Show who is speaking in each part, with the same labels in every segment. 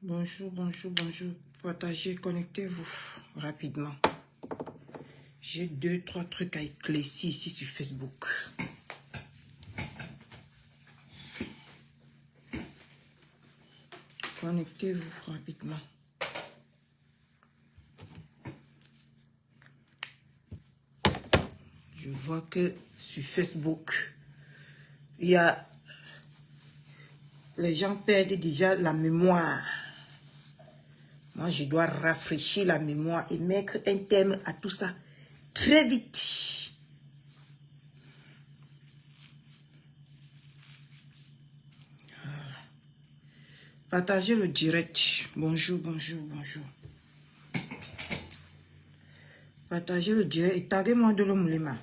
Speaker 1: Bonjour, bonjour, bonjour. Partagez, connectez-vous rapidement. J'ai 2-3 trucs à éclaircir ici sur Facebook. Connectez-vous rapidement. Je vois que sur Facebook, il y a... Les gens perdent déjà la mémoire. Moi, je dois rafraîchir la mémoire et mettre un terme à tout ça très vite. Voilà. Partagez le direct. Bonjour, bonjour, bonjour. Partagez le direct et taguez-moi de l'Omoulema.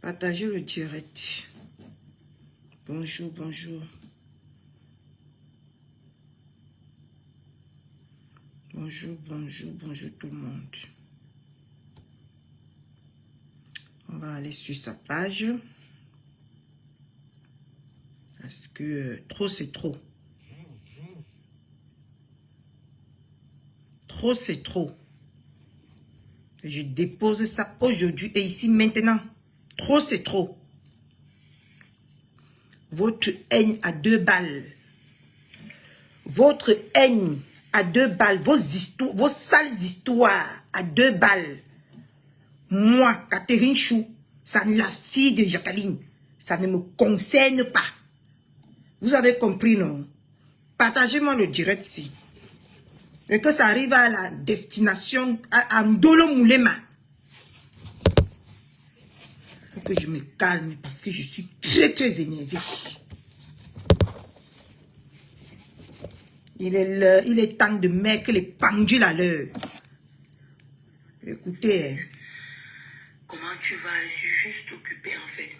Speaker 1: Partagez le direct. Bonjour, bonjour. Bonjour, bonjour, bonjour tout le monde. On va aller sur sa page. Parce que trop, c'est trop. Trop, c'est trop. Je dépose ça aujourd'hui et ici maintenant. Trop, c'est trop. Votre haine à 2 balles. Votre haine à 2 balles. Vos histoires, vos sales histoires à 2 balles. Moi, Catherine Chou, ça la fille de Jacqueline, ça ne me concerne pas. Vous avez compris, non? Partagez-moi le direct ici. Et que ça arrive à la destination, à Ndolo Moulema. Il faut que je me calme parce que je suis très, très énervée. Il est temps de mettre les pendules à l'heure. Écoutez.
Speaker 2: Comment tu vas? Je suis juste occupée en fait.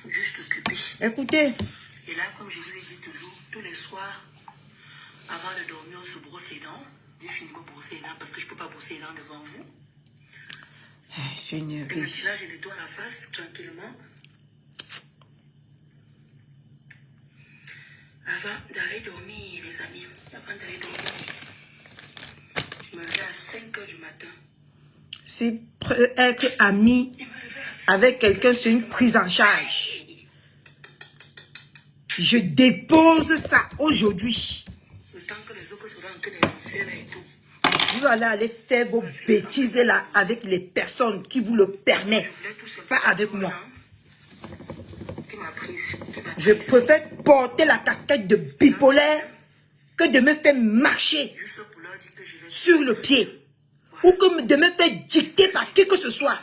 Speaker 2: Juste occupée.
Speaker 1: Écoutez.
Speaker 2: Et là, comme je vous l'ai dit toujours, tous les soirs, avant de dormir, on se brosse les dents. J'ai fini de me brosser les dents parce que je ne peux pas brosser les dents devant vous.
Speaker 1: Je suis énervée.
Speaker 2: Et maintenant, je nettoie la face tranquillement. Avant d'aller dormir, les amis. Avant d'aller dormir. Je me lève à 5 h du matin.
Speaker 1: C'est être ami avec quelqu'un, c'est une prise en charge. Je dépose ça aujourd'hui.
Speaker 2: Le temps que les autres seront en train de faire et tout.
Speaker 1: Vous allez aller faire vos bêtises là avec les personnes qui vous le permettent. Pas avec moi. Je préfère porter la casquette de bipolaire que de me faire marcher sur le pied. Ou que de me faire dicter par qui que ce soit.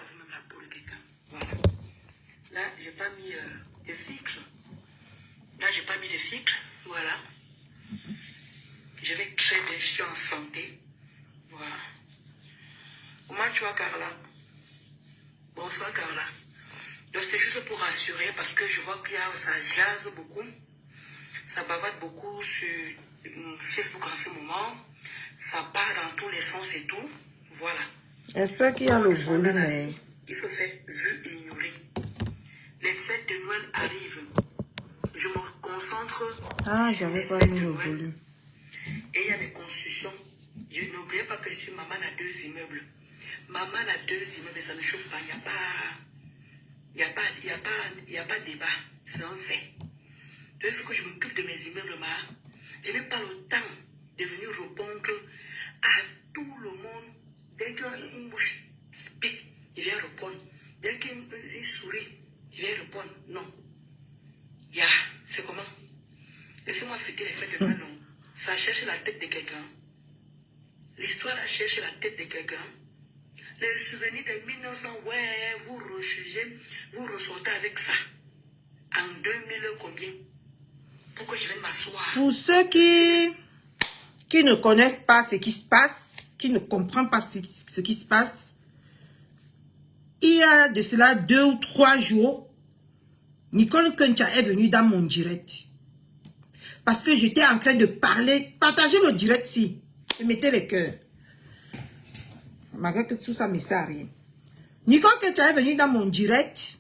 Speaker 2: Voilà. Là, j'ai pas mis de filtre. Là, j'ai pas mis de filtre. Voilà. Je vais très bien, je suis en santé. Voilà. Comment tu vas, Carla? Bonsoir, Carla. Donc, c'est juste pour rassurer parce que je vois que ça jase beaucoup. Ça bavarde beaucoup sur Facebook en ce moment. Ça part dans tous les sens et tout. Voilà.
Speaker 1: J'espère qu'il y a le volume.
Speaker 2: Il faut faire vue et ignorer. Les fêtes de Noël arrivent. Je me concentre.
Speaker 1: Ah, j'avais pas mis le volume.
Speaker 2: Et il y a des constructions. N'oubliez pas que je suis maman à 2 immeubles. Maman à 2 immeubles, ça ne chauffe pas. Il n'y a pas de débat. C'est un fait. Donc, il faut que je m'occupe de mes immeubles. Je n'ai pas le temps de venir répondre à tout le monde. Dès qu'une bouche pique, il vient répondre. Dès qu'une sourit, il vient répondre. Non. C'est comment? Laissez-moi fêter les fêtes de Noël. Ça cherche la tête de quelqu'un. L'histoire a cherché la tête de quelqu'un. Les souvenirs de 1900, ouais, vous rejugez, vous ressortez avec ça. En 2000 combien? Pourquoi je vais m'asseoir?
Speaker 1: Pour ceux qui ne connaissent pas ce qui se passe, qui ne comprennent pas ce qui se passe, il y a de cela 2 ou 3 jours, Nicole Kencha est venue dans mon direct. Parce que j'étais en train de parler. Partagez le direct si. Et mettez les cœurs. Malgré que tout ça ne me sert à rien. Nicole Ketia est venue dans mon direct.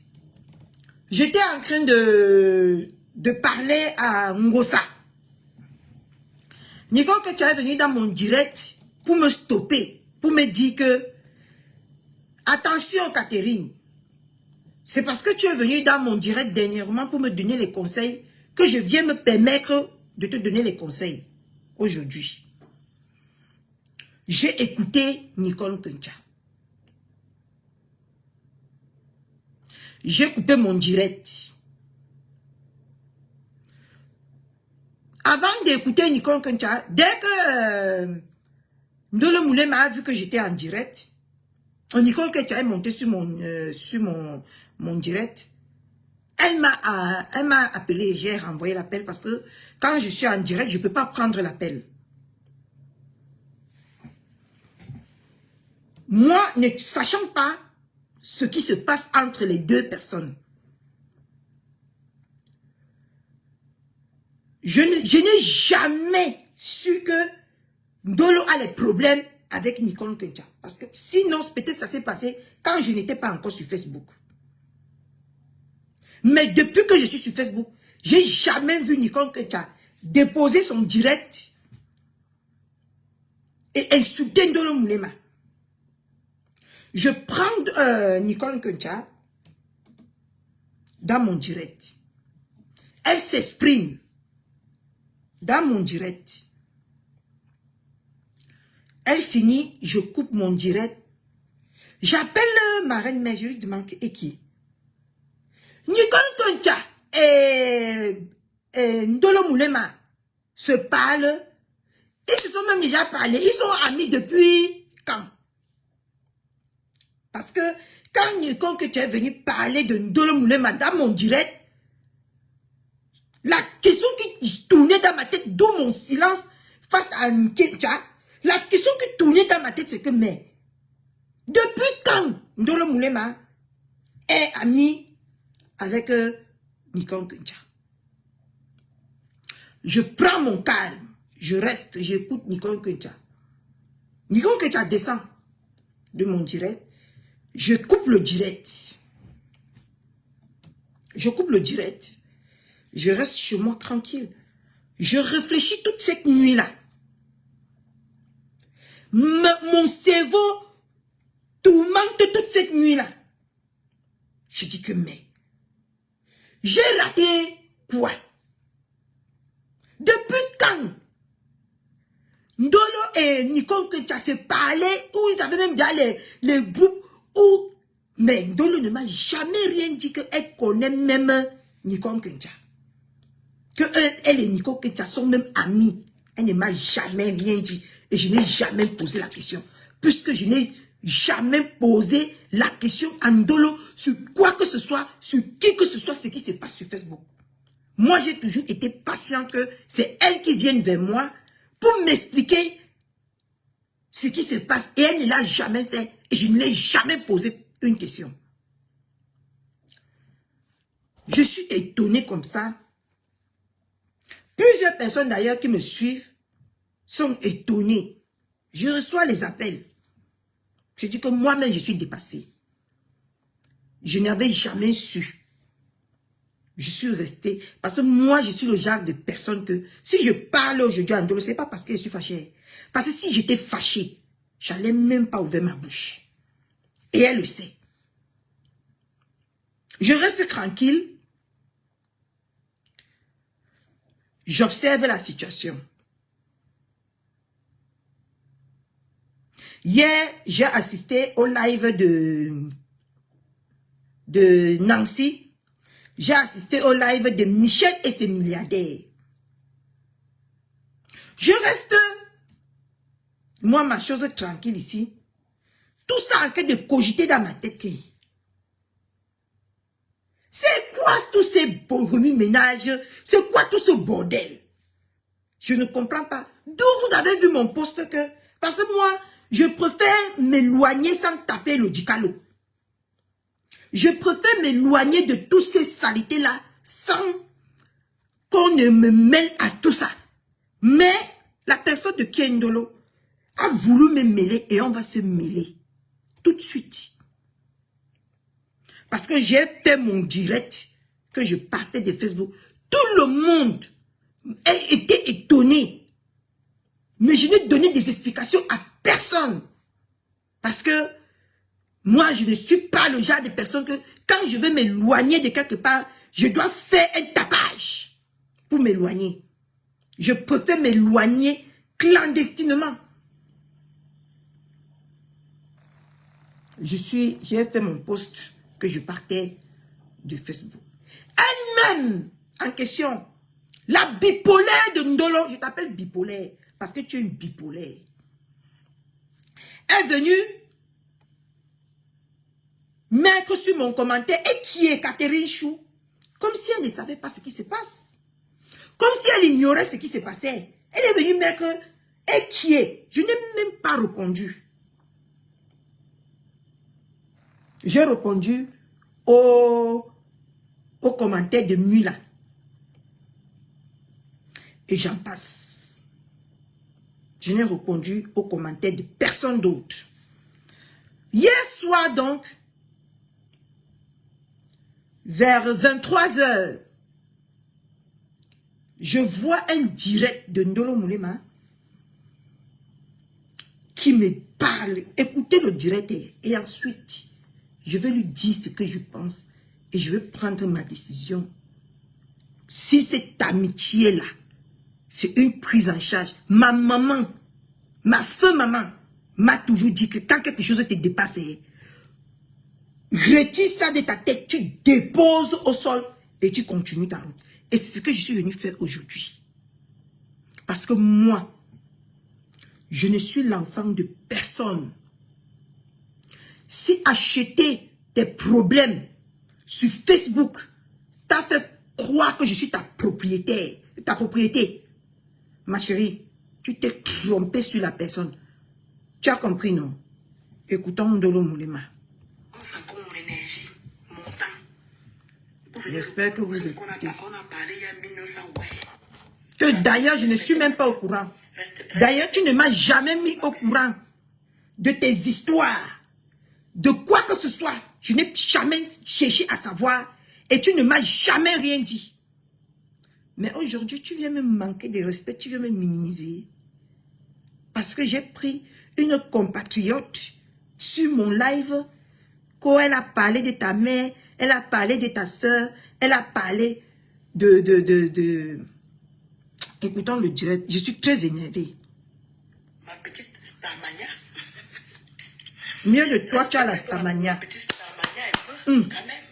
Speaker 1: J'étais en train de parler à Ngosa. Nicole Ketia est venue dans mon direct pour me stopper, pour me dire que attention Catherine, c'est parce que tu es venue dans mon direct dernièrement pour me donner les conseils que je viens me permettre de te donner les conseils aujourd'hui. J'ai écouté Nicole Ketia. J'ai coupé mon direct. Avant d'écouter Nicole Ketia, dès que Ndolo Moulé m'a vu que j'étais en direct, Nicole Ketia est montée sur mon direct. Elle m'a appelé, j'ai renvoyé l'appel parce que quand je suis en direct, je ne peux pas prendre l'appel. Moi, ne sachant pas ce qui se passe entre les deux personnes, je n'ai jamais su que Ndolo a les problèmes avec Nicole Ketia. Parce que sinon, peut-être ça s'est passé quand je n'étais pas encore sur Facebook. Mais depuis que je suis sur Facebook, j'ai jamais vu Nicole Ketia déposer son direct et insulter Ndolo Moulema. Je prends Nicole Ketia dans mon direct. Elle s'exprime dans mon direct. Elle finit, je coupe mon direct. J'appelle ma reine mère, je lui demande et qui? Nicole Ketia et Ndolo Moulema se parlent. Ils se sont même déjà parlé. Ils sont amis depuis quand? Parce que quand Nicole Ketia est venu parler de Ndolo Moulema dans mon direct, la question qui tournait dans ma tête, d'où mon silence face à Ketia, la question qui tournait dans ma tête, c'est que, mais, depuis quand Ndolo Moulema est ami avec Nicole Ketia? Je prends mon calme, je reste, j'écoute Nicole Ketia. Nicole Ketia descend de mon direct, je coupe le direct. Je coupe le direct. Je reste chez moi tranquille. Je réfléchis toute cette nuit-là. Mon cerveau tourmente toute cette nuit-là. Je dis que mais, j'ai raté quoi? Depuis quand Ndolo et Nicole Ketia se parlaient, où ils avaient même déjà les groupes où, mais Ndolo ne m'a jamais rien dit qu'elle connaît même Nicole Ketia. Que elle et Nicole Ketia sont même amis. Elle ne m'a jamais rien dit. Et je n'ai jamais posé la question. Puisque je n'ai jamais posé la question à Ndolo sur quoi que ce soit, sur qui que ce soit, ce qui se passe sur Facebook. Moi, j'ai toujours été patient que c'est elle qui vienne vers moi pour m'expliquer ce qui se passe. Et elle ne l'a jamais fait. Et je ne l'ai jamais posé une question. Je suis étonné comme ça. Plusieurs personnes d'ailleurs qui me suivent sont étonnées. Je reçois les appels. Je dis que moi-même, je suis dépassée. Je n'avais jamais su. Je suis restée. Parce que moi, je suis le genre de personne que si je parle aujourd'hui à Ndolo, ce n'est pas parce que je suis fâchée. Parce que si j'étais fâchée, je n'allais même pas ouvrir ma bouche. Et elle le sait. Je reste tranquille. J'observe la situation. Hier, j'ai assisté au live de Nancy. J'ai assisté au live de Michel et ses milliardaires. Je reste, moi, ma chose tranquille ici. Tout ça en train de cogiter dans ma tête. C'est quoi tous ces remue-ménages? C'est quoi tout ce bordel? Je ne comprends pas. D'où vous avez vu mon poste que... Parce que moi, je préfère m'éloigner sans taper le dicalo. Je préfère m'éloigner de toutes ces saletés-là sans qu'on ne me mêle à tout ça. Mais la personne de Ndolo a voulu me mêler et on va se mêler tout de suite. Parce que j'ai fait mon direct, que je partais de Facebook. Tout le monde a été étonné. Mais je n'ai donné des explications à personne. Parce que moi, je ne suis pas le genre de personne que quand je veux m'éloigner de quelque part, je dois faire un tapage pour m'éloigner. Je préfère m'éloigner clandestinement. J'ai fait mon post que je partais de Facebook. Elle-même, en question, la bipolaire de Ndolo, je t'appelle bipolaire parce que tu es une bipolaire, est venue mettre sur mon commentaire et qui est Catherine Chou, comme si elle ne savait pas ce qui se passe. Comme si elle ignorait ce qui se passait. Elle est venue mettre et qui est. Je n'ai même pas répondu. J'ai répondu au commentaire de Mula. Et j'en passe. Je n'ai répondu aux commentaires de personne d'autre. Hier soir donc, vers 23h, je vois un direct de Ndolo Moulema qui me parle. Écoutez le direct et ensuite, je vais lui dire ce que je pense et je vais prendre ma décision. Si cette amitié-là, c'est une prise en charge. Ma maman, ma feu maman, m'a toujours dit que quand quelque chose te dépasse, retire ça de ta tête, tu déposes au sol et tu continues ta route. Et c'est ce que je suis venu faire aujourd'hui. Parce que moi, je ne suis l'enfant de personne. Si acheter des problèmes sur Facebook t'a fait croire que je suis ta propriété, ma chérie, tu t'es trompé sur la personne. Tu as compris, non? Écoutons Ndolo Moulema.
Speaker 2: Mon énergie, mon temps.
Speaker 1: J'espère que vous écoutez.
Speaker 2: On a parlé il y a 1900, ouais.
Speaker 1: Que d'ailleurs, je ne suis même pas au courant. D'ailleurs, tu ne m'as jamais mis au courant de tes histoires. De quoi que ce soit. Je n'ai jamais cherché à savoir. Et tu ne m'as jamais rien dit. Mais aujourd'hui, tu viens me manquer de respect. Tu viens me minimiser. Parce que j'ai pris une compatriote sur mon live. Quand elle a parlé de ta mère, elle a parlé de ta soeur, elle a parlé de... Écoutons le direct. Je suis très énervée.
Speaker 2: Ma petite Starmania.
Speaker 1: Mieux de toi, tu as la Starmania.
Speaker 2: Ma petite Starmania est peu, quand même.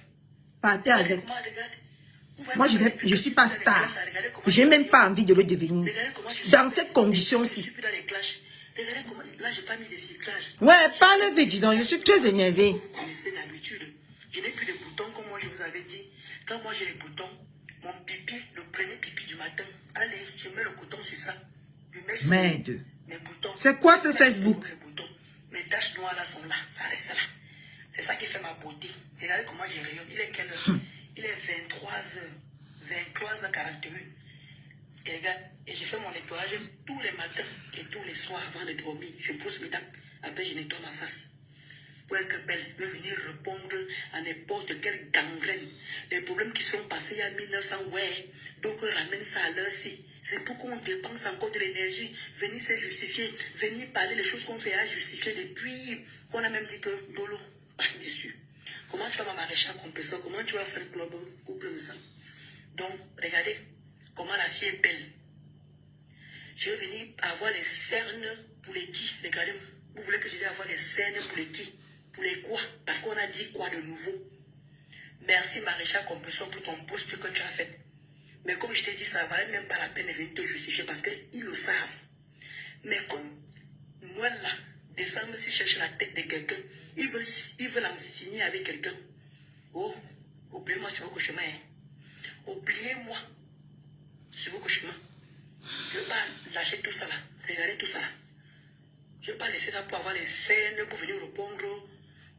Speaker 1: Partez avec.
Speaker 2: Regarde.
Speaker 1: Moi, je ne suis pas star. Je n'ai même pas envie de le devenir. Dans cette condition-ci.
Speaker 2: Je suis plus dans les clashs. Regardez comment... Là, je n'ai pas mis de cyclage.
Speaker 1: Ouais, parle vite, dis donc. Je suis très énervée.
Speaker 2: Vous connaissez d'habitude. Je n'ai plus de boutons comme moi je vous avais dit. Quand moi j'ai les boutons, mon pipi, le premier pipi du matin, allez, je mets le coton sur ça. Je mets sur
Speaker 1: Merde.
Speaker 2: mes boutons.
Speaker 1: C'est quoi ce Facebook?
Speaker 2: Mes boutons. Mes taches noires là sont là. Ça reste là. C'est ça qui fait ma beauté. Regardez comment je rayonne. Il est quelle heure? Il est 23h. 23h41. Et regarde, et je fais mon nettoyage tous les matins et tous les soirs avant de dormir. Je pousse mes dents. Après, je nettoie ma face. Pour être belle, peut venir répondre à n'importe quelle gangrène. Les problèmes qui sont passés il y a 1900, ouais. Donc, ramène ça à l'heure-ci. C'est pourquoi on dépense encore de l'énergie. Venir se justifier. Venir parler les choses qu'on fait à justifier depuis qu'on a même dit que Ndolo passe dessus. Comment tu vas ma maréchal compresseur? Comment tu vas faire le club couple de sang? Donc, regardez comment la fille est belle. Je vais venir avoir les cernes pour les qui? Regardez, vous voulez que je vienne avoir les cernes pour les qui? Pour les quoi? Parce qu'on a dit quoi de nouveau? Merci Maréchal Compresseur pour ton poste que tu as fait. Mais comme je t'ai dit, ça ne valait même pas la peine de venir te justifier parce qu'ils le savent. Mais comme moi là, décembre, si je cherche la tête de quelqu'un, ils veulent en finir avec quelqu'un. Oh, oubliez-moi sur vos chemins. Oubliez-moi sur vos chemins. Je ne vais pas lâcher tout ça là. Regardez tout ça là. Je ne vais pas laisser ça pour avoir les scènes, pour venir répondre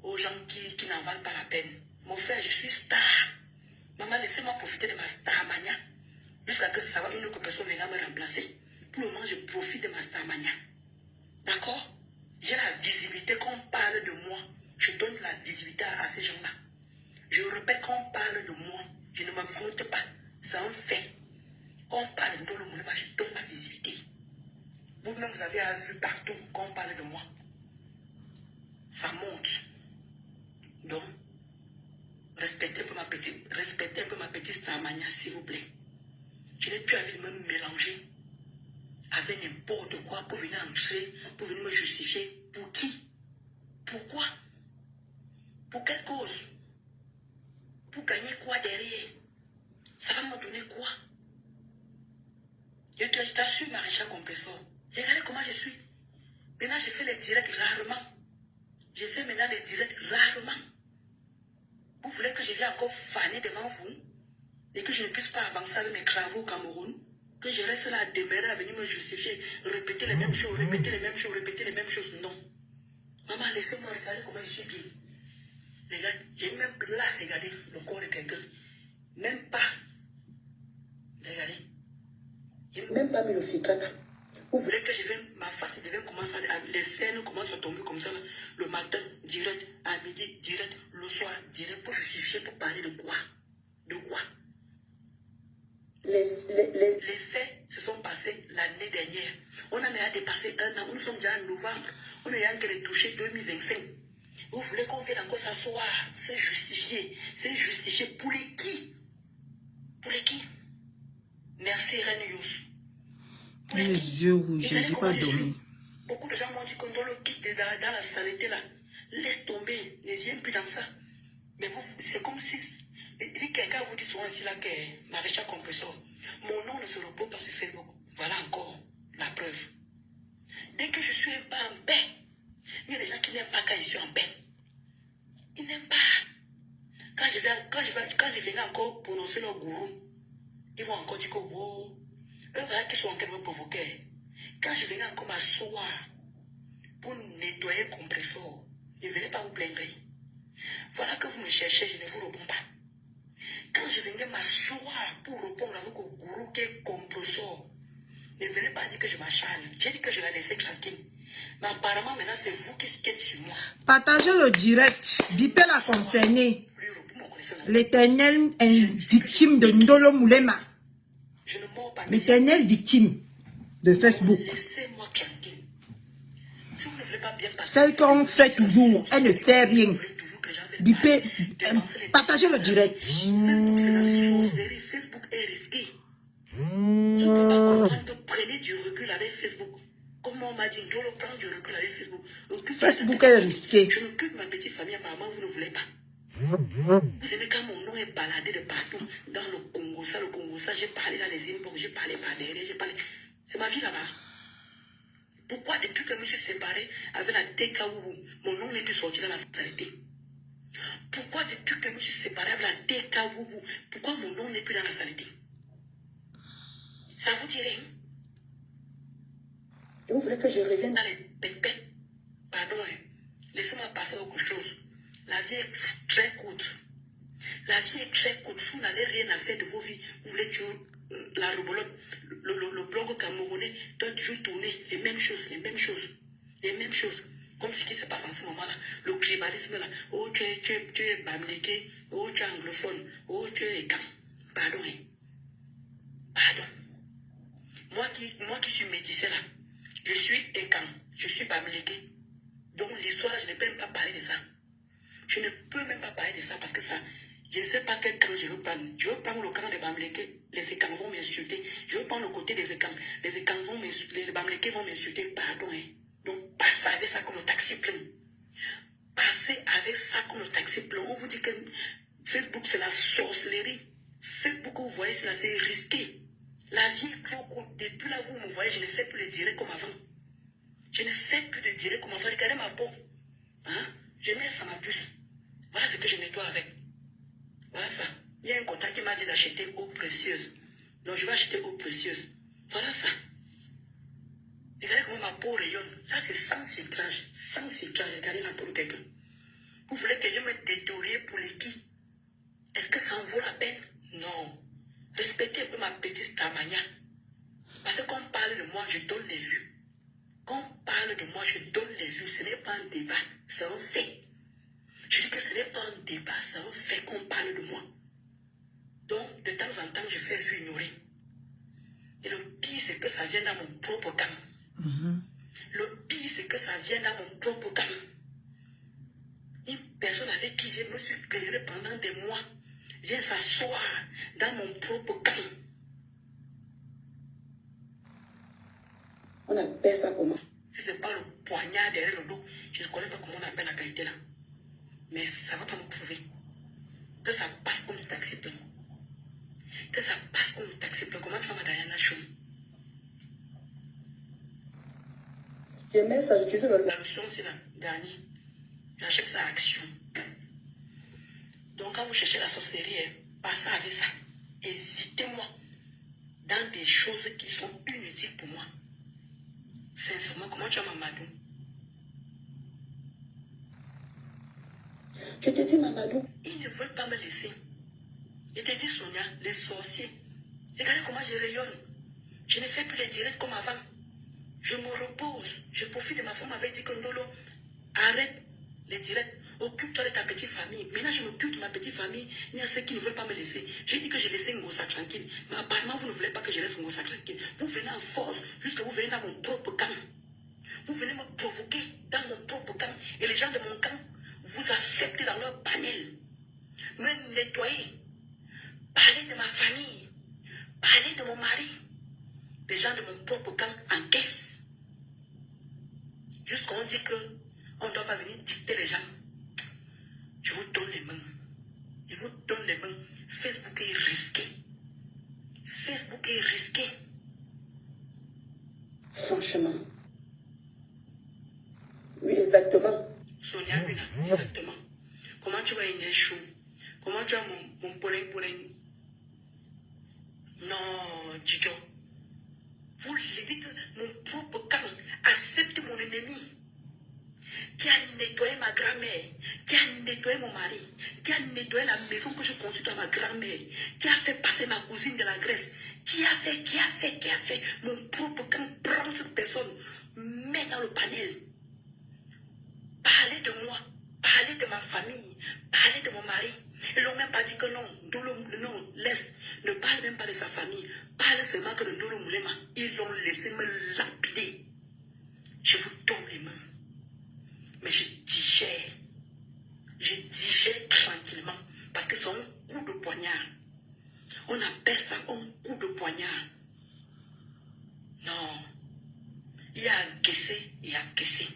Speaker 2: aux gens qui n'en valent pas la peine. Mon frère, je suis star. Maman, laissez-moi profiter de ma starmania. Jusqu'à ce que ça va une autre personne vienne me remplacer. Pour le moment, je profite de ma starmania. D'accord? J'ai la visibilité. Quand on parle de moi, je donne la visibilité à ces gens-là. Je répète, quand on parle de moi, je ne m'affronte pas. C'est un fait. Quand on parle de Ndolo Moulema, je donne ma visibilité. Vous-même, vous avez vu partout quand on parle de moi. Ça monte. Donc, respectez un peu ma petite Starmania, s'il vous plaît. Je n'ai plus envie de me mélanger avec n'importe quoi pour venir entrer, pour venir me justifier. Pour qui? Pourquoi? Pour quelle cause? Pour gagner quoi derrière? Ça va me donner quoi? Je t'assure, Maréchal Compressor. Regardez comment je suis. Maintenant, je fais les directs rarement. Je fais maintenant les directs rarement. Vous voulez que je vienne encore faner devant vous et que je ne puisse pas avancer avec mes travaux au Cameroun? Que je reste là à demeurer, à venir me justifier, répéter les mêmes choses, répéter les mêmes choses, répéter les mêmes choses? Non. Maman, laissez-moi regarder comment je suis bien. Les gars, j'ai même là regardé le corps de quelqu'un. Même pas. Regardez. J'ai même pas mis le filtre là. Vous voulez que je vienne, ma face devait commencer les scènes commencent à tomber comme ça là, le matin, direct, à midi, direct, le soir, direct, pour justifier, pour parler de quoi? De quoi? Les faits se sont passés l'année dernière. On a déjà dépassé un an, nous sommes déjà en novembre. On est en train de toucher 2025. Vous voulez qu'on vienne encore s'asseoir, c'est justifié pour les qui? Pour les qui? Merci Reine Yous.
Speaker 1: Les yeux rouges, je n'ai pas dormi.
Speaker 2: Beaucoup de gens m'ont dit qu'on doit le quitter dans la saleté là. Laisse tomber, ne viens plus dans ça. Mais vous, c'est comme si quelqu'un vous dit souvent ici là que Maréchal Compressor, mon nom ne se repose pas sur Facebook. Voilà encore la preuve. Dès que je suis un peu en paix, il y a des gens qui n'aiment pas quand je suis en paix. Ils n'aiment pas. Quand je viens encore prononcer leur gourou, ils vont encore dire que wow, eux voilà qui sont en train de me provoquer. Quand je viens encore m'asseoir pour nettoyer le compresseur, ne venez pas vous plaindre. Voilà que vous me cherchez, je ne vous réponds pas. Quand je venais m'asseoir pour répondre avec le gourou qui est compresseur, ne venez pas dire que je m'acharne. J'ai dit que je la laissais tranquille. Mais apparemment, maintenant, c'est vous qui êtes sur moi.
Speaker 1: Partagez le direct. Bipé la concernée. L'éternel est victime de Ndolo Moulema.
Speaker 2: Je ne mords pas.
Speaker 1: L'éternel victime de Facebook.
Speaker 2: Laissez-moi tranquille. Si vous ne voulez pas bien passer,
Speaker 1: Celle qu'on fait toujours, elle ne fait rien. Bipé, partagez le direct.
Speaker 2: Facebook, c'est la sorcellerie. Facebook est risqué. Je ne peux pas comprendre que prenez du recul avec Facebook. Comme on m'a dit, on doit prendre du recul avec Facebook.
Speaker 1: Facebook est risqué.
Speaker 2: Je m'occupe de ma petite famille, apparemment, vous ne voulez pas. Vous savez, quand mon nom est baladé de partout, dans le Congo, ça, j'ai parlé dans les impôts, j'ai parlé par derrière, j'ai parlé. C'est ma vie là-bas. Pourquoi, depuis que je me suis séparé avec la DKW, mon nom n'est plus sorti dans la saleté? Pourquoi, depuis que je me suis séparé avec la DKW, pourquoi mon nom n'est plus dans la saleté? Ça vous dit rien? Et vous voulez que je revienne dans les pépètes? Pardon, hein. Laissez-moi passer à autre chose. La vie est très courte. La vie est très courte. Si vous n'avez rien à faire de vos vies, vous voulez tuer la rebolote, le blog camerounais doit toujours tourner les mêmes choses, les mêmes choses, les mêmes choses. Comme ce qui se passe en ce moment-là. Le tribalisme là. Oh, tu es bamléké. Oh, tu es anglophone. Oh, tu es écan. Pardon, hein. Pardon. Moi qui suis métissé là, je suis écan, je suis bamléké. Donc l'histoire, je ne peux même pas parler de ça. Je ne peux même pas parler de ça parce que ça, je ne sais pas quel camp je veux prendre. Je veux prendre le camp des bamlékés, les écans vont m'insulter. Je veux prendre le côté des écans, les écans vont m'insulter, les bamlékés vont m'insulter. Pardon, hein. Donc passez avec ça comme le taxi plein. Passez avec ça comme le taxi plein. On vous dit que Facebook c'est la sorcellerie. Facebook, vous voyez, c'est risqué. La vie est trop courte. Depuis là, vous me voyez, je ne fais plus de direct comme avant. Je ne fais plus de direct comme avant. Regardez ma peau. Hein? Je mets ça ma puce. Voilà ce que je nettoie avec. Voilà ça. Il y a un contact qui m'a dit d'acheter eau précieuse. Donc je vais acheter eau précieuse. Voilà ça. Regardez comment ma peau rayonne. Là, c'est sans filtrage. Sans filtrage. Regardez la peau de quelqu'un. Vous voulez que je me détériore pour les qui? Est-ce que ça en vaut la peine? Non. Respectez un peu ma petite Starmania. Parce que quand on parle de moi, je donne les vues. Quand on parle de moi, je donne les vues. Ce n'est pas un débat, c'est un fait. Je dis que ce n'est pas un débat, ça me fait qu'on parle de moi. Donc, de temps en temps, je fais vu ignorer. Et le pire, c'est que ça vient dans mon propre camp. Le pire, c'est que ça vient dans mon propre camp. Une personne avec qui je me suis galéré pendant des mois vient s'asseoir dans mon propre camp. On appelle ça comment? Si ce n'est pas le poignard derrière le dos, je ne connais pas comment on appelle la qualité là. Mais ça ne va pas me prouver que ça passe comme taxi plein. Que ça passe comme taxi plein. Comment tu vas m'adapter à la chose? Je mets ça, j'utilise la lotion aussi là, Gani. J'achète ça à Action. Donc quand vous cherchez la sorcellerie, passez avec ça. Évitez-moi dans des choses qui sont inutiles pour moi. Sincèrement, comment tu as Mamadou? Je te dis Mamadou, ils ne veulent pas me laisser. Je te dis Sonia, les sorciers. Regardez comment je rayonne. Je ne fais plus les directs comme avant. Je me repose. Je profite de ma femme m'avait dit que Ndolo, arrête les directs. Occupe-toi de ta petite famille. Maintenant, je m'occupe de ma petite famille. Il y a ceux qui ne veulent pas me laisser. J'ai dit que j'ai laissé Ngosa tranquille. Mais apparemment, vous ne voulez pas que je laisse Ngosa tranquille. Vous venez en force, jusqu'à vous venez dans mon propre camp. Vous venez me provoquer dans mon propre camp. Et les gens de mon camp, vous acceptez dans leur panel. Me nettoyer. Parler de ma famille. Parler de mon mari. Les gens de mon propre camp encaissent. Jusqu'on dit qu'on ne doit pas venir dicter les gens. Je vous donne les mains. Je vous donne les mains. Facebook est risqué. Facebook est risqué. Franchement. Oui, exactement. Sonia, Luna, exactement. Comment tu vas une chou? Comment tu as mon poulet? Non, Djijo. Vous le dites, mon propre camp accepte mon ennemi. Qui a nettoyé ma grand-mère, qui a nettoyé mon mari, qui a nettoyé la maison que je construis dans ma grand-mère, qui a fait passer ma cousine de la Grèce, qui a fait, mon propre camp prend cette personne, met dans le panel. Parlez de moi, parlez de ma famille, parlez de mon mari. Ils n'ont même pas dit que non, laisse, ne parle même pas de sa famille, parle seulement que de Ndolo Moulema. Ils l'ont laissé me lapider. Je vous tombe les mains. Mais je digère tranquillement, parce que c'est un coup de poignard. On appelle ça un coup de poignard. Non, il y a encaissé et encaissé.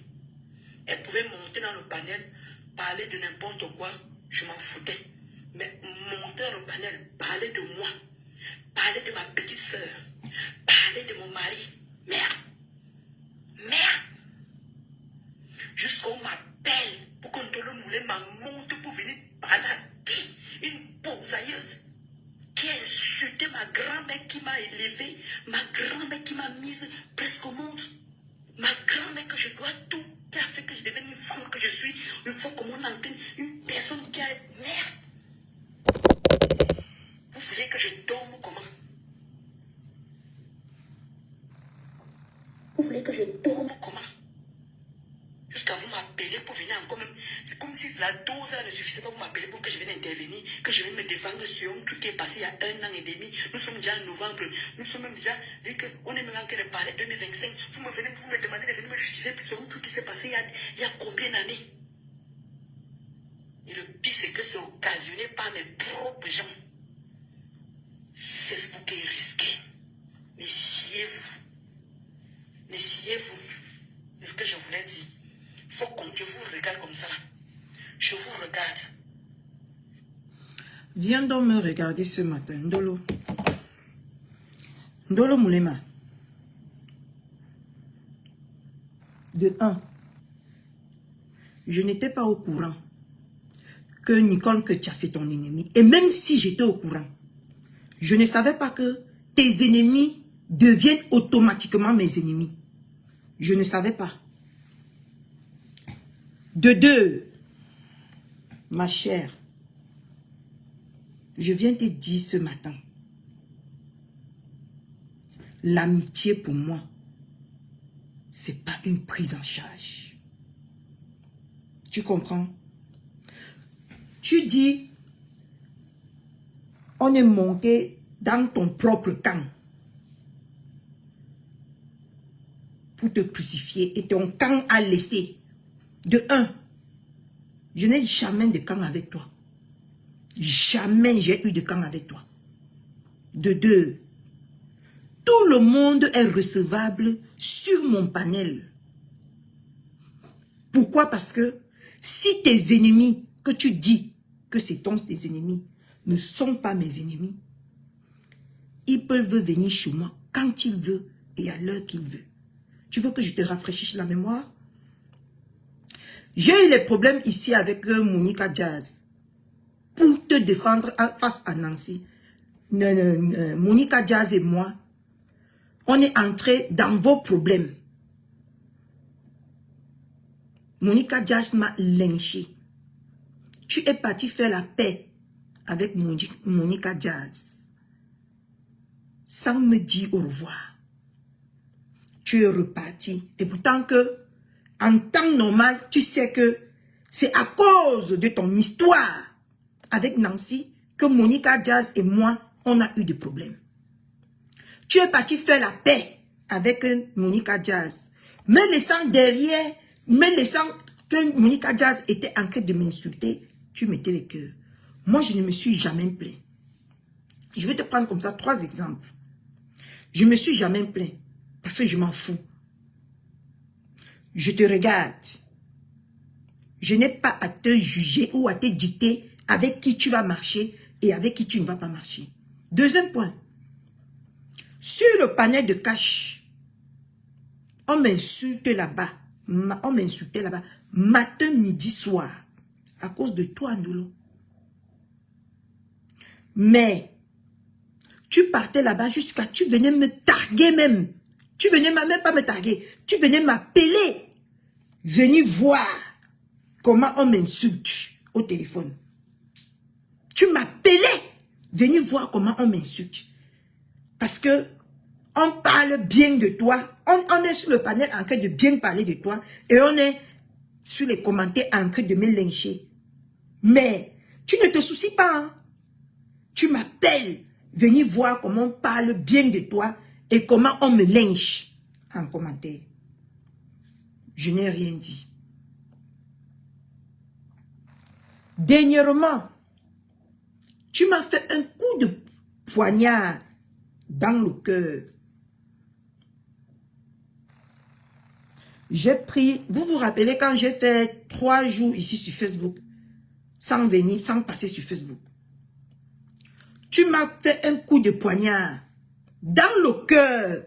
Speaker 2: Elle pouvait monter dans le panel, parler de n'importe quoi, je m'en foutais. Mais monter dans le panel, parler de moi, parler de ma petite soeur, parler de mon mari. Merde. Jusqu'on m'appelle pour qu'on Ndolo Moulema monte pour venir parler à qui? Une pausailleuse qui a insulté ma grand-mère qui m'a élevée, ma grand-mère qui m'a mise presque au monde, ma grand-mère que je dois tout, qui a fait que je devienne une femme que je suis, une fois comme on entend, une personne qui a... Merde! Vous voulez que je dorme comment? Vous voulez que je dorme comment? Jusqu'à vous m'appeler pour venir encore même. C'est comme si la dose ne suffisait pas, vous m'appeler pour que je vienne intervenir, que je vienne me défendre sur un truc qui est passé il y a 1 an et demi. Nous sommes déjà en novembre. Nous sommes même déjà dit qu'on est même en train de parler 2025. Vous me demandez de venir me juger sur un truc qui s'est passé il y a combien d'années? Et le pire, c'est que c'est occasionné par mes propres gens. Facebook est risqué. Méfiez-vous. Méfiez-vous. C'est ce que je voulais dire. Faut que je vous regarde comme ça. Je vous regarde.
Speaker 1: Viens donc me regarder ce matin, Ndolo. Ndolo Moulema. De 1, je n'étais pas au courant que Nicole Ketia c'est ton ennemi. Et même si j'étais au courant, je ne savais pas que tes ennemis deviennent automatiquement mes ennemis. Je ne savais pas. De 2, ma chère, je viens te dire ce matin, l'amitié pour moi, c'est pas une prise en charge. Tu comprends? Tu dis, on est monté dans ton propre camp pour te crucifier et ton camp a laissé. De un, je n'ai jamais de camp avec toi. Jamais j'ai eu de camp avec toi. De deux, tout le monde est recevable sur mon panel. Pourquoi? Parce que si tes ennemis, que tu dis que c'est tes ennemis, ne sont pas mes ennemis, ils peuvent venir chez moi quand ils veulent et à l'heure qu'ils veulent. Tu veux que je te rafraîchisse la mémoire? J'ai eu les problèmes ici avec Monica Jazz pour te défendre face à Nancy. Monica Jazz et moi, on est entrés dans vos problèmes. Monica Jazz m'a lynché. Tu es parti faire la paix avec Monica Jazz sans me dire au revoir. Tu es reparti. Et pourtant que, en temps normal, tu sais que c'est à cause de ton histoire avec Nancy que Monica Jazz et moi, on a eu des problèmes. Tu es parti faire la paix avec Monica Jazz, me laissant derrière, me laissant que Monica Jazz était en train de m'insulter, tu mettais les cœurs. Moi, je ne me suis jamais plaint. Je vais te prendre comme ça 3 exemples. Je ne me suis jamais plaint parce que je m'en fous. Je te regarde. Je n'ai pas à te juger ou à te dicter avec qui tu vas marcher et avec qui tu ne vas pas marcher. Deuxième point. Sur le panel de cash, on m'insulte là-bas. On m'insultait là-bas. Matin, midi, soir. À cause de toi, Ndolo. Mais, tu partais là-bas jusqu'à... Tu venais me targuer même. Tu venais même pas me targuer. Tu venais m'appeler. Venir voir comment on m'insulte au téléphone. Tu m'appelais. Venir voir comment on m'insulte. Parce que on parle bien de toi. On est sur le panel en train de bien parler de toi. Et on est sur les commentaires en train de me lyncher. Mais tu ne te soucies pas. Hein? Tu m'appelles. Venir voir comment on parle bien de toi. Et comment on me lynche en commentaire. Je n'ai rien dit. Dernièrement, tu m'as fait un coup de poignard dans le cœur. J'ai pris, vous vous rappelez quand j'ai fait 3 jours ici sur Facebook, sans venir, sans passer sur Facebook. Tu m'as fait un coup de poignard dans le cœur.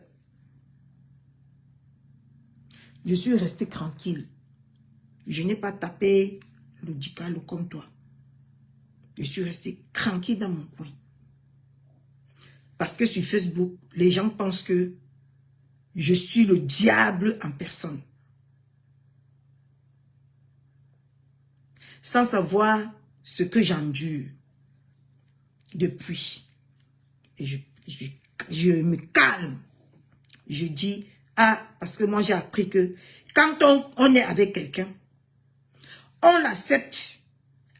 Speaker 1: Je suis resté tranquille. Je n'ai pas tapé le dicalo comme toi. Je suis resté tranquille dans mon coin. Parce que sur Facebook, les gens pensent que je suis le diable en personne. Sans savoir ce que j'endure depuis. Et je me calme. Je dis, ah, parce que moi j'ai appris que quand on est avec quelqu'un, on l'accepte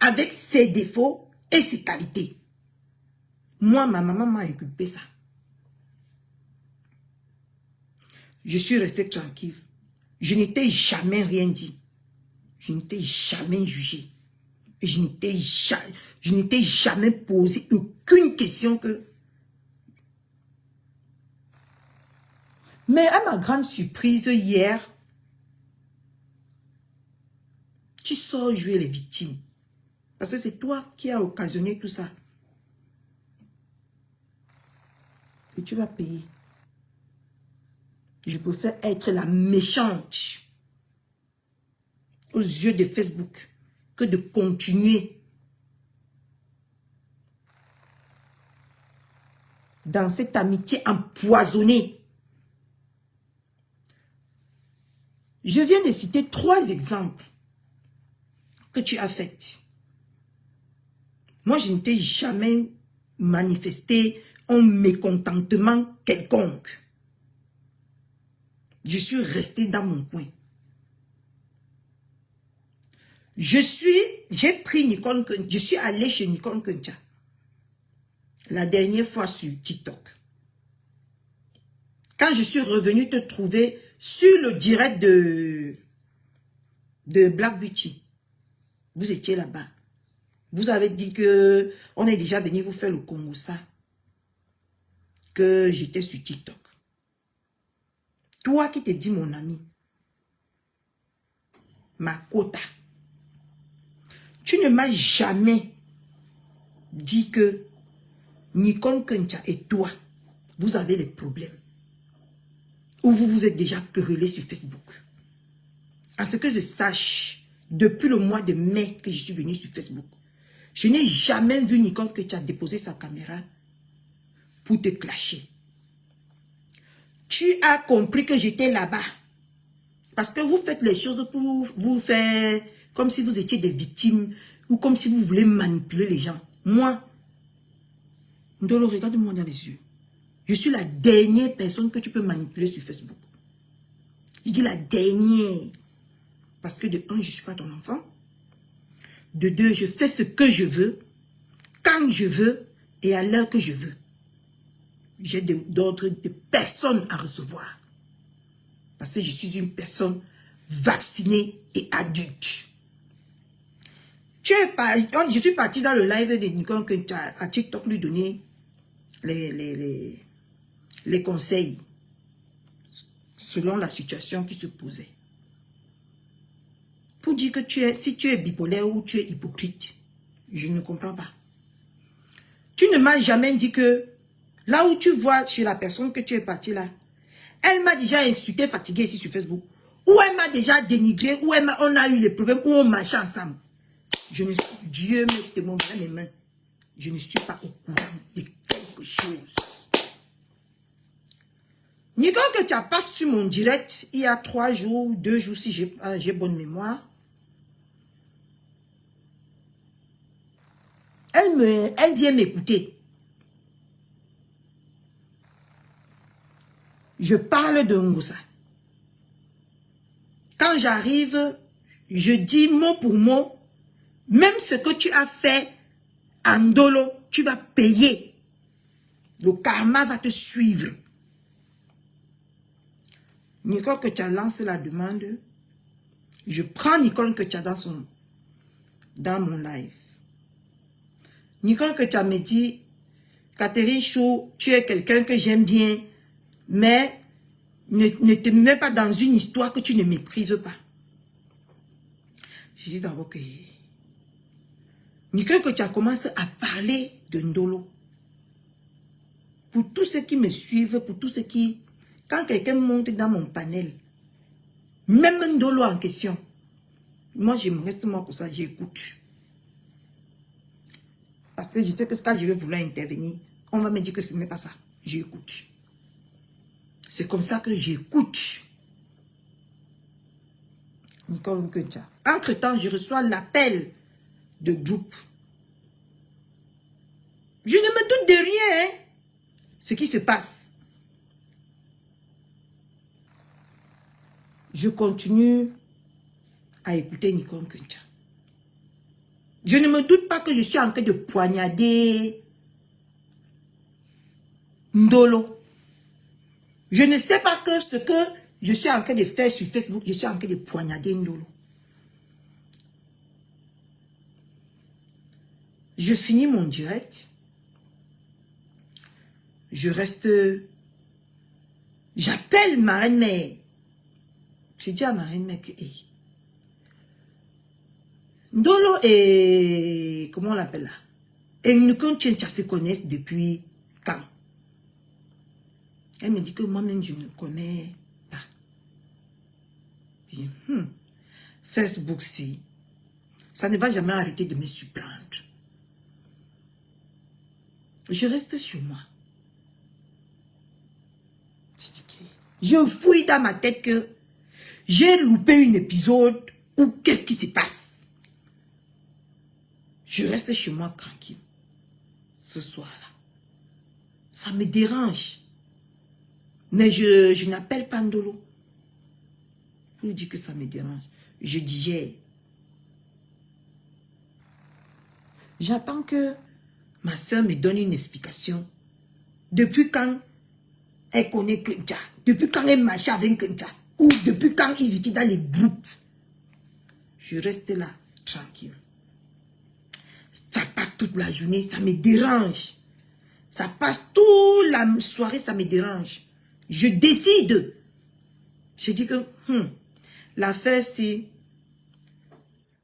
Speaker 1: avec ses défauts et ses qualités. Moi, ma maman m'a inculpé ça. Je suis resté tranquille. Je n'étais jamais rien dit. Je n'étais jamais jugé. Et je n'étais jamais posé aucune question que... Mais à ma grande surprise, hier, tu sors jouer les victimes. Parce que c'est toi qui as occasionné tout ça. Et tu vas payer. Je préfère être la méchante aux yeux de Facebook que de continuer dans cette amitié empoisonnée. Je viens de citer 3 exemples que tu as faits. Moi, je ne t'ai jamais manifesté un mécontentement quelconque. Je suis resté dans mon coin. J'ai pris Nicole, je suis allé chez Nicole Kencha. La dernière fois sur TikTok. Quand je suis revenu te trouver sur le direct de Black Beauty, vous étiez là-bas. Vous avez dit que on est déjà venu vous faire le Congo ça. Que j'étais sur TikTok. Toi qui te dis mon ami, ma quota, tu ne m'as jamais dit que Nicole Kencha et toi, vous avez des problèmes. Ou vous vous êtes déjà querellé sur Facebook. À ce que je sache, depuis le mois de mai que je suis venu sur Facebook, je n'ai jamais vu Nicole Kencha déposer sa caméra pour te clasher. Tu as compris que j'étais là-bas. Parce que vous faites les choses pour vous faire comme si vous étiez des victimes ou comme si vous voulez manipuler les gens. Moi, Ndolo, regarde-moi dans les yeux. Je suis la dernière personne que tu peux manipuler sur Facebook. Je dis la dernière. Parce que de un, je ne suis pas ton enfant. De deux, je fais ce que je veux, quand je veux et à l'heure que je veux. J'ai d'autres personnes à recevoir. Parce que je suis une personne vaccinée et adulte. Je suis parti dans le live de Nicole Kencha à TikTok lui donner les conseils selon la situation qui se posait. Pour dire que si tu es bipolaire ou tu es hypocrite, je ne comprends pas. Tu ne m'as jamais dit que là où tu vois chez la personne que tu es parti là, elle m'a déjà insulté, fatigué ici sur Facebook, ou elle m'a déjà dénigré, ou on a eu les problèmes, ou on marchait ensemble. Dieu me témoignera mes mains. Je ne suis pas au courant de quelque chose. Nicole que tu as passé sur mon direct il y a 3 jours, 2 jours si j'ai bonne mémoire. Elle vient m'écouter. Je parle de Ngoussa. Quand j'arrive, je dis mot pour mot, même ce que tu as fait en Ndolo, tu vas payer. Le karma va te suivre. Nicole que tu as lancé la demande, je prends Nicole que tu as dans mon live. Nicole que tu as me dit, Catherine Chou, tu es quelqu'un que j'aime bien, mais ne te mets pas dans une histoire que tu ne méprises pas. Je dis d'abord que Nicole que tu as commencé à parler de Ndolo. Pour tous ceux qui me suivent, pour tous ceux qui... Quand quelqu'un monte dans mon panel, même Ndolo en question, moi je me reste moi pour ça, j'écoute. Parce que je sais que quand je vais vouloir intervenir, on va me dire que ce n'est pas ça. J'écoute. C'est comme ça que j'écoute. Nicole Kencha. Entre-temps, je reçois l'appel de groupe. Je ne me doute de rien. Hein, ce qui se passe. Je continue à écouter Nicole Kencha. Je ne me doute pas que je suis en train de poignarder Ndolo. Je ne sais pas que ce que je suis en train de faire sur Facebook, je suis en train de poignarder Ndolo. Je finis mon direct. Je reste... J'appelle ma reine-mère. Je dis à ma reine-mère que... Hey, Ndolo et... Comment on l'appelle là? Et Nicole Kencha se connaissent depuis quand? Elle me dit que moi-même, je ne connais pas. Puis, Facebook, si. Ça ne va jamais arrêter de me surprendre. Je reste sur moi. Je fouille dans ma tête que j'ai loupé un épisode ou qu'est-ce qui se passe. Je reste chez moi tranquille. Ce soir-là. Ça me dérange. Mais je n'appelle pas Ndolo. Pour lui dire que ça me dérange. Je dis hier. J'attends que ma soeur me donne une explication. Depuis quand elle connaît Kencha? Depuis quand elle marchait avec Kencha? Ou depuis quand ils étaient dans les groupes? Je reste là, tranquille. Ça passe toute la journée, ça me dérange. Ça passe toute la soirée, ça me dérange. Je décide. Je dis que l'affaire, c'est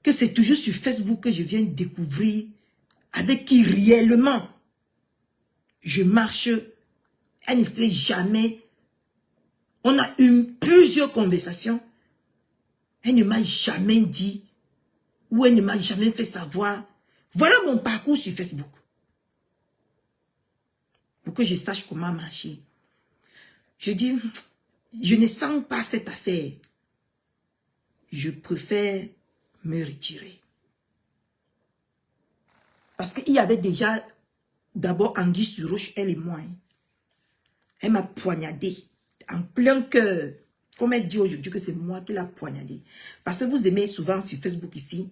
Speaker 1: que c'est toujours sur Facebook que je viens découvrir avec qui réellement je marche. Elle ne fait jamais. On a eu plusieurs conversations. Elle ne m'a jamais dit ou elle ne m'a jamais fait savoir. Voilà mon parcours sur Facebook. Pour que je sache comment marcher. Je dis, je ne sens pas cette affaire. Je préfère me retirer. Parce qu'il y avait déjà, d'abord, Anguille sur roche, elle et moi. Elle m'a poignardé en plein cœur. Comme elle dit aujourd'hui que c'est moi qui l'ai poignardé. Parce que vous aimez souvent sur Facebook ici,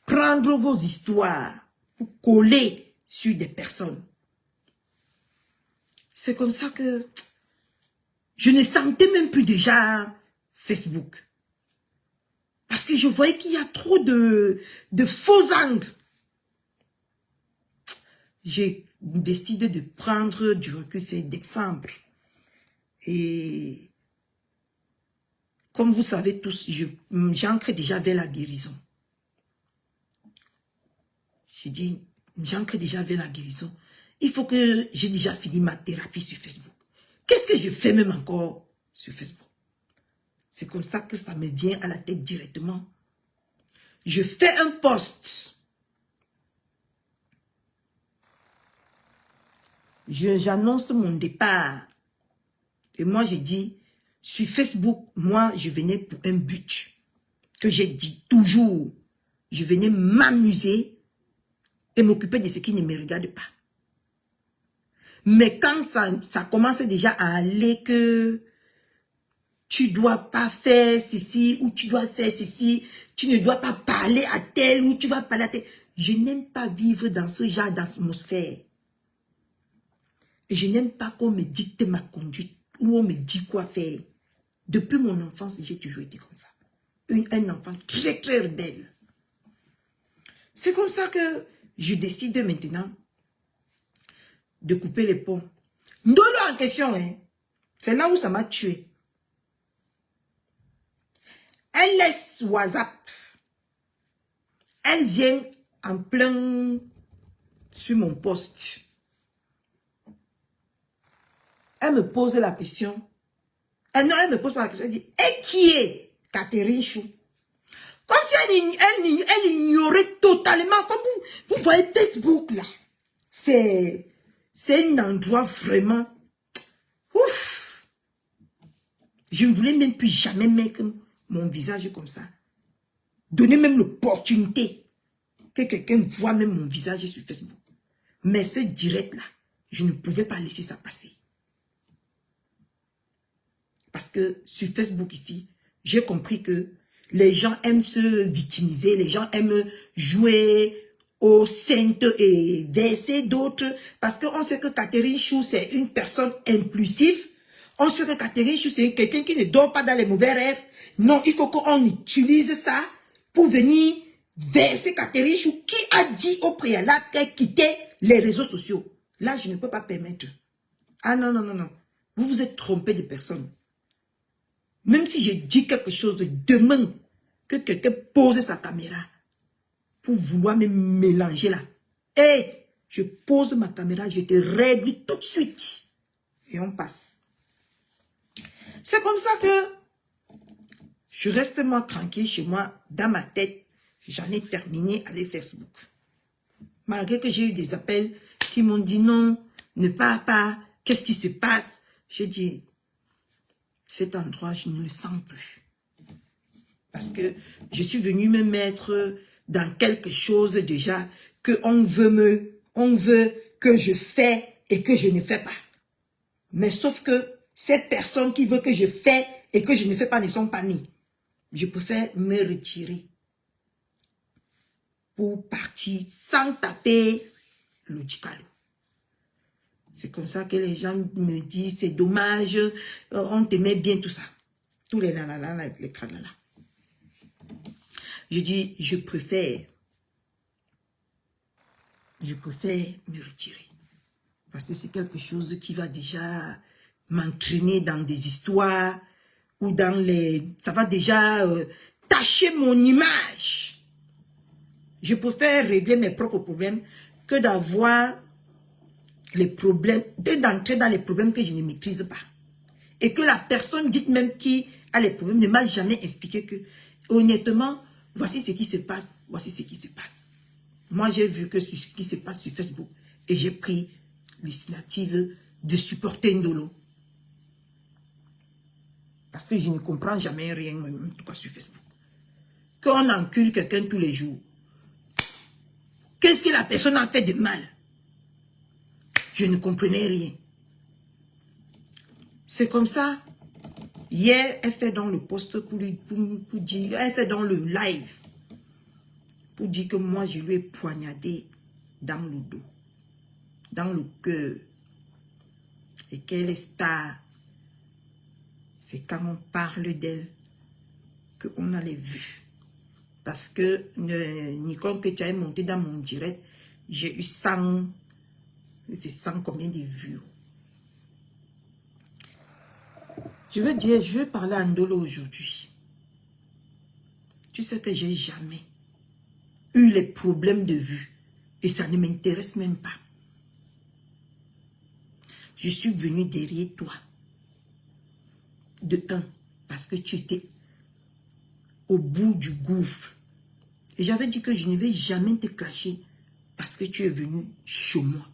Speaker 1: prendre vos histoires pour coller sur des personnes. C'est comme ça que je ne sentais même plus déjà Facebook. Parce que je voyais qu'il y a trop de faux angles. J'ai décidé de prendre du recul, c'est d'exemple. Et comme vous savez tous, j'ancre déjà vers la guérison. J'ai dit, j'ancre déjà vers la guérison. Il faut que j'ai déjà fini ma thérapie sur Facebook. Qu'est-ce que je fais même encore sur Facebook? C'est comme ça que ça me vient à la tête directement. Je fais un post. J'annonce mon départ. Et moi, j'ai dit, sur Facebook, moi, je venais pour un but. Que j'ai dit toujours. Je venais m'amuser et m'occuper de ce qui ne me regarde pas. Mais quand ça commence déjà à aller que tu ne dois pas faire ceci ou tu dois faire ceci, tu ne dois pas parler à tel ou tu vas parler à tel. Je n'aime pas vivre dans ce genre d'atmosphère. Et je n'aime pas qu'on me dicte ma conduite ou on me dit quoi faire. Depuis mon enfance, j'ai toujours été comme ça. Un enfant très très rebelle. C'est comme ça que je décide maintenant de couper les ponts. Ndolo en question, hein, c'est là où ça m'a tué. Elle laisse WhatsApp. Elle vient en plein sur mon poste. Elle me pose la question. Non, elle me pose pas la question. Elle dit, et qui est Catherine Chou? Comme si elle ignorait totalement. Comme vous voyez Facebook là. C'est un endroit vraiment. Ouf. Je ne voulais même plus jamais mettre mon visage comme ça. Donner même l'opportunité que quelqu'un voit même mon visage sur Facebook. Mais ce direct là, je ne pouvais pas laisser ça passer. Parce que sur Facebook ici, j'ai compris que les gens aiment se victimiser, les gens aiment jouer aux saintes et verser d'autres. Parce qu'on sait que Catherine Chou, c'est une personne impulsive. On sait que Catherine Chou, c'est quelqu'un qui ne dort pas dans les mauvais rêves. Non, il faut qu'on utilise ça pour venir verser Catherine Chou, qui a dit au préalable qu'elle quittait les réseaux sociaux. Là, je ne peux pas permettre. Ah non, non, non, non. Vous vous êtes trompé de personne. Même si je dis quelque chose, demain, que quelqu'un pose sa caméra pour vouloir me mélanger là. Et je pose ma caméra, je te règle tout de suite. Et on passe. C'est comme ça que je reste moi tranquille chez moi, dans ma tête. J'en ai terminé avec Facebook. Malgré que j'ai eu des appels qui m'ont dit non, ne pars pas, qu'est-ce qui se passe? J'ai dit, cet endroit, je ne le sens plus. Parce que je suis venue me mettre dans quelque chose déjà qu'on veut que je fais et que je ne fais pas. Mais sauf que ces personnes qui veulent que je fais et que je ne fais pas ne sont pas nées. Je préfère me retirer pour partir sans taper le Dicalo. C'est comme ça que les gens me disent, c'est dommage, on t'aimait bien tout ça. Tous les lalala, les tralala. Je dis, je préfère me retirer. Parce que c'est quelque chose qui va déjà m'entraîner dans des histoires ou dans les... Ça va déjà tacher mon image. Je préfère régler mes propres problèmes que d'avoir les problèmes, d'entrer dans les problèmes que je ne maîtrise pas. Et que la personne dite même qui a les problèmes ne m'a jamais expliqué que, honnêtement, voici ce qui se passe, voici ce qui se passe. Moi, j'ai vu que ce qui se passe sur Facebook et j'ai pris l'initiative de supporter Ndolo. Parce que je ne comprends jamais rien, en tout cas sur Facebook. Qu'on encule quelqu'un tous les jours. Qu'est-ce que la personne a fait de mal? Je ne comprenais rien. C'est comme ça. Hier, elle fait dans le post pour dire, elle fait dans le live pour dire que moi, je lui ai poignardé dans le dos, dans le cœur. Et qu'elle est star. C'est quand on parle d'elle qu'on a les vues. Parce que Nicole, que tu as monté dans mon direct, j'ai eu 100, c'est 100 combien de vues. Je veux dire, je vais parler à Ndolo aujourd'hui. Tu sais que j'ai jamais eu les problèmes de vue. Et ça ne m'intéresse même pas. Je suis venue derrière toi. De un, parce que tu étais au bout du gouffre. Et j'avais dit que je ne vais jamais te clasher parce que tu es venu chez moi.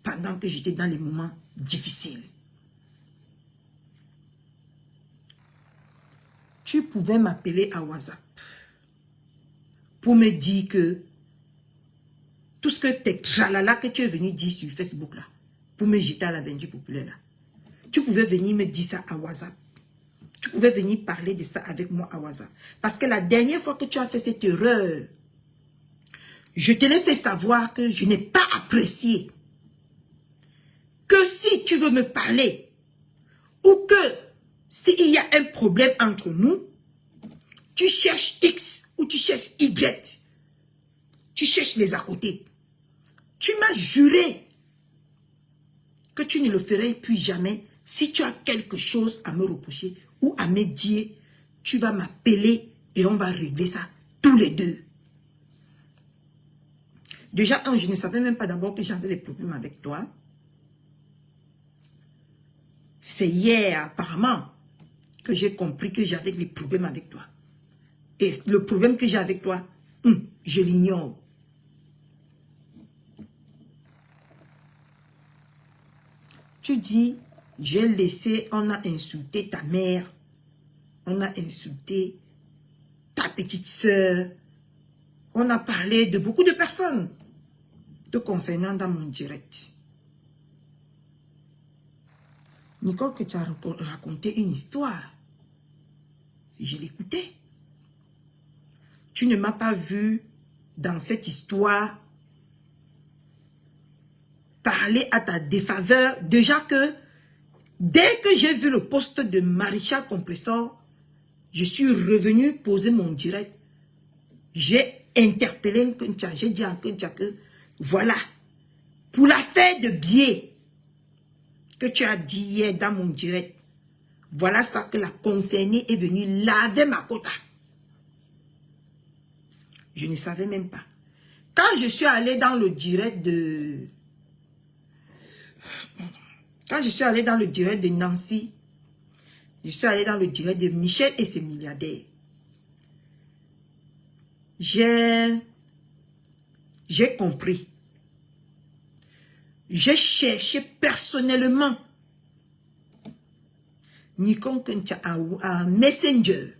Speaker 1: Pendant que j'étais dans les moments difficiles. Tu pouvais m'appeler à WhatsApp pour me dire que tout ce que tes tralala que tu es venu dire sur Facebook là, pour me jeter à la Benji populaire là, tu pouvais venir me dire ça à WhatsApp. Tu pouvais venir parler de ça avec moi à WhatsApp. Parce que la dernière fois que tu as fait cette erreur, je te l'ai fait savoir que je n'ai pas apprécié. Que si tu veux me parler, ou que s'il y a un problème entre nous, tu cherches X ou tu cherches Y. Tu cherches les à côté. Tu m'as juré que tu ne le ferais plus jamais. Si tu as quelque chose à me reprocher ou à me dire, tu vas m'appeler et on va régler ça tous les deux. Déjà, je ne savais même pas d'abord que j'avais des problèmes avec toi. C'est hier, apparemment, que j'ai compris que j'avais des problèmes avec toi. Et le problème que j'ai avec toi, je l'ignore. Tu dis, j'ai laissé, on a insulté ta mère, on a insulté ta petite soeur, on a parlé de beaucoup de personnes te concernant dans mon direct. Nicole, que tu as raconté une histoire, je l'écoutais. Tu ne m'as pas vu dans cette histoire parler à ta défaveur. Déjà que, dès que j'ai vu le poste de Maréchal Compressor, je suis revenu poser mon direct. J'ai interpellé Nkuncha, j'ai dit à Nkuncha que, voilà, pour l'affaire de biais que tu as dit hier dans mon direct, voilà ça que la concernée est venue laver ma quota. Je ne savais même pas. Quand je suis allé dans le direct de... Quand je suis allé dans le direct de Nancy, je suis allé dans le direct de Michel et ses milliardaires. J'ai compris. J'ai cherché personnellement Nikon Kencha à Messenger.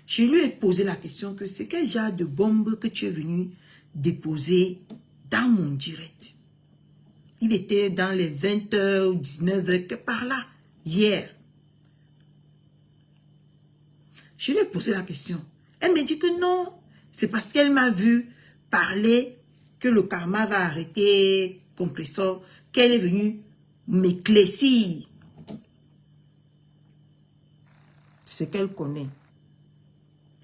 Speaker 1: Je lui ai posé la question que c'est quel genre de bombe que tu es venu déposer dans mon direct. Il était dans les 20h ou 19h, que par là, hier. Je lui ai posé la question. Elle me dit que non. C'est parce qu'elle m'a vu parler que le karma va arrêter compresseur, qu'elle est venue m'éclaircir. C'est qu'elle connaît.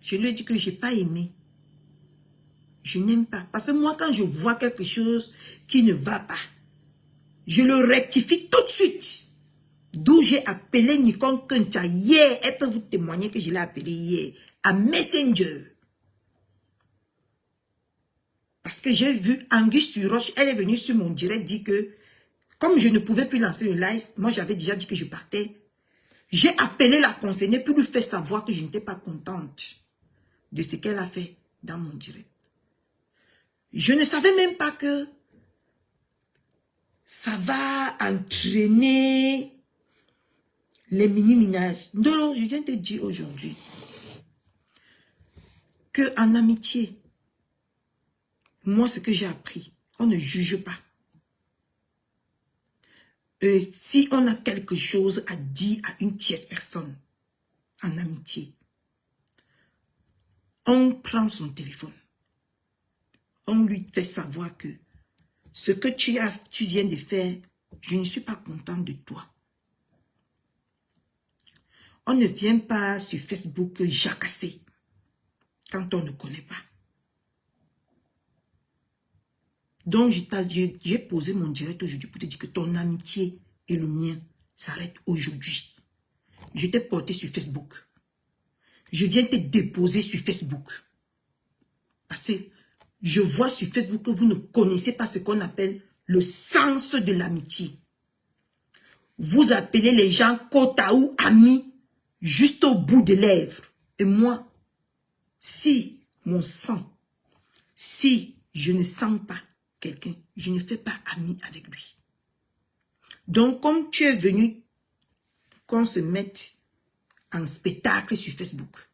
Speaker 1: Je lui ai dit que je n'ai pas aimé. Je n'aime pas. Parce que moi, quand je vois quelque chose qui ne va pas, je le rectifie tout de suite. D'où j'ai appelé Nicole Kuncha hier. Elle peut vous témoigner que je l'ai appelé hier. À Messenger. Parce que j'ai vu Angus sur Roche. Elle est venue sur mon direct dire que, comme je ne pouvais plus lancer le live, moi j'avais déjà dit que je partais. J'ai appelé la conseillère pour lui faire savoir que je n'étais pas contente de ce qu'elle a fait dans mon direct. Je ne savais même pas que ça va entraîner les mini-minages. Non, je viens de te dire aujourd'hui qu'en amitié, moi ce que j'ai appris, on ne juge pas. Si on a quelque chose à dire à une tierce personne en amitié, on prend son téléphone. On lui fait savoir que ce que tu viens de faire, je ne suis pas content de toi. On ne vient pas sur Facebook jacasser quand on ne connaît pas. Donc, j'ai posé mon direct aujourd'hui pour te dire que ton amitié et le mien s'arrêtent aujourd'hui. Je t'ai porté sur Facebook. Je viens te déposer sur Facebook. Parce que je vois sur Facebook que vous ne connaissez pas ce qu'on appelle le sens de l'amitié. Vous appelez les gens kota ou amis juste au bout des lèvres. Et moi, si mon sang, si je ne sens pas quelqu'un, je ne fais pas ami avec lui. Donc, comme tu es venu qu'on se mette en spectacle sur Facebook,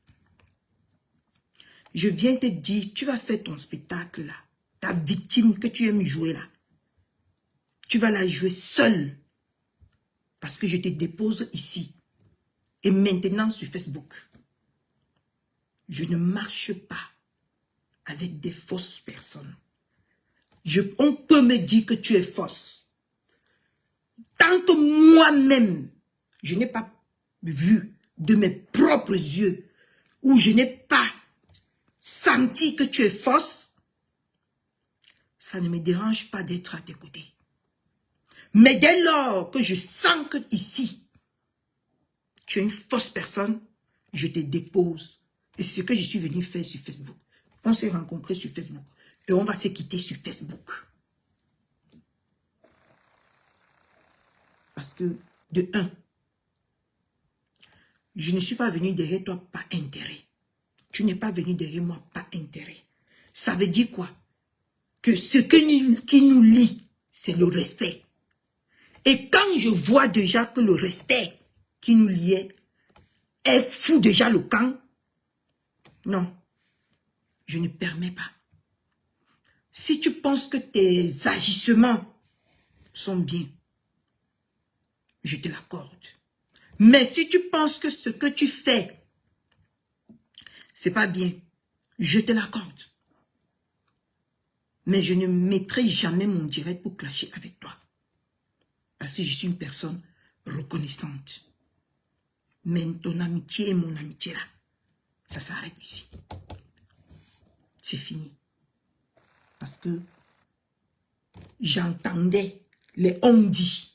Speaker 1: je viens te dire, tu vas faire ton spectacle là. Ta victime que tu aimes jouer là, tu vas la jouer seule. Parce que je te dépose ici. Et maintenant sur Facebook. Je ne marche pas avec des fausses personnes. On peut me dire que tu es fausse. Tant que moi-même, je n'ai pas vu de mes propres yeux, ou je n'ai pas senti que tu es fausse, ça ne me dérange pas d'être à tes côtés. Mais dès lors que je sens que ici, tu es une fausse personne, je te dépose. Et c'est ce que je suis venu faire sur Facebook. On s'est rencontrés sur Facebook. Et on va se quitter sur Facebook. Parce que, de un, je ne suis pas venu derrière toi par intérêt. Tu n'es pas venu derrière moi par intérêt. Ça veut dire quoi? Que ce qui nous lie, c'est le respect. Et quand je vois déjà que le respect qui nous liait est fou déjà le camp, non, je ne permets pas. Si tu penses que tes agissements sont bien, je te l'accorde. Mais si tu penses que ce que tu fais, c'est pas bien, je te l'accorde. Mais je ne mettrai jamais mon direct pour clasher avec toi. Parce que je suis une personne reconnaissante. Mais ton amitié et mon amitié là, ça s'arrête ici. C'est fini. Parce que j'entendais les on-dit.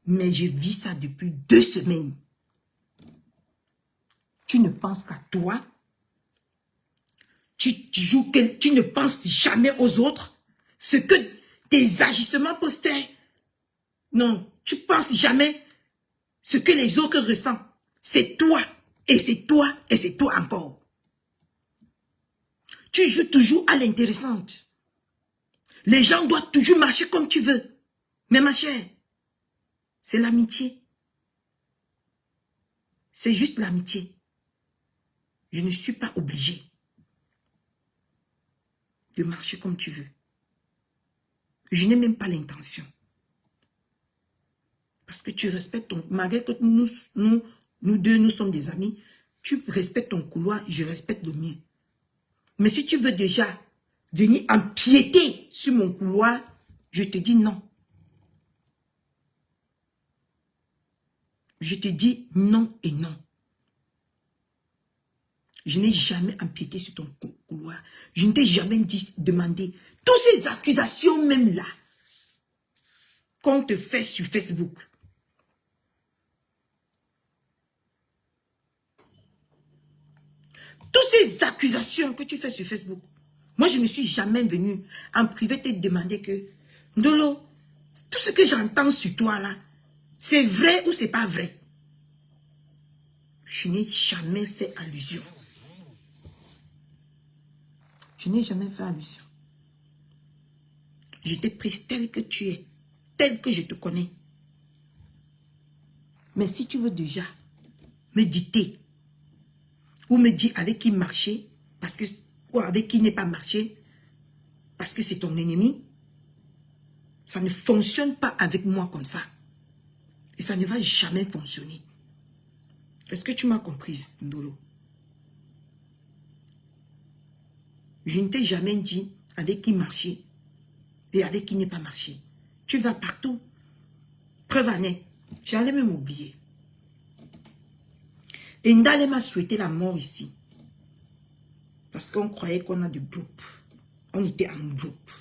Speaker 1: Mais je vis ça depuis 2 semaines. Tu ne penses qu'à toi. Tu ne penses jamais aux autres. Ce que tes agissements peuvent faire. Non, tu penses jamais ce que les autres ressentent. C'est toi, et c'est toi, et c'est toi encore. Tu joues toujours à l'intéressante. Les gens doivent toujours marcher comme tu veux. Mais ma chère, c'est l'amitié. C'est juste l'amitié. Je ne suis pas obligée de marcher comme tu veux. Je n'ai même pas l'intention. Parce que tu respectes ton... Malgré que nous deux, nous sommes des amis, Tu respectes ton couloir, je respecte le mien. Mais si tu veux déjà venir empiéter sur mon couloir, je te dis non. Je te dis non et non. Je n'ai jamais empiété sur ton couloir. Je ne t'ai jamais demandé toutes ces accusations même là qu'on te fait sur Facebook. Toutes ces accusations que tu fais sur Facebook. Moi, je ne suis jamais venue en privé te demander que Ndolo, tout ce que j'entends sur toi là, c'est vrai ou c'est pas vrai? Je n'ai jamais fait allusion. Je n'ai jamais fait allusion. Je t'ai prise telle que tu es, telle que je te connais. Mais si tu veux déjà me dicter, ou me dire avec qui marcher, parce que, ou avec qui n'est pas marché, parce que c'est ton ennemi, ça ne fonctionne pas avec moi comme ça. Et ça ne va jamais fonctionner. Est-ce que tu m'as compris, Ndolo? Je ne t'ai jamais dit avec qui marcher et avec qui n'est pas marché. Tu vas partout. Preuve en est, j'allais même oublier. Et Ndale m'a souhaité la mort ici. Parce qu'on croyait qu'on a du groupe. On était en groupe.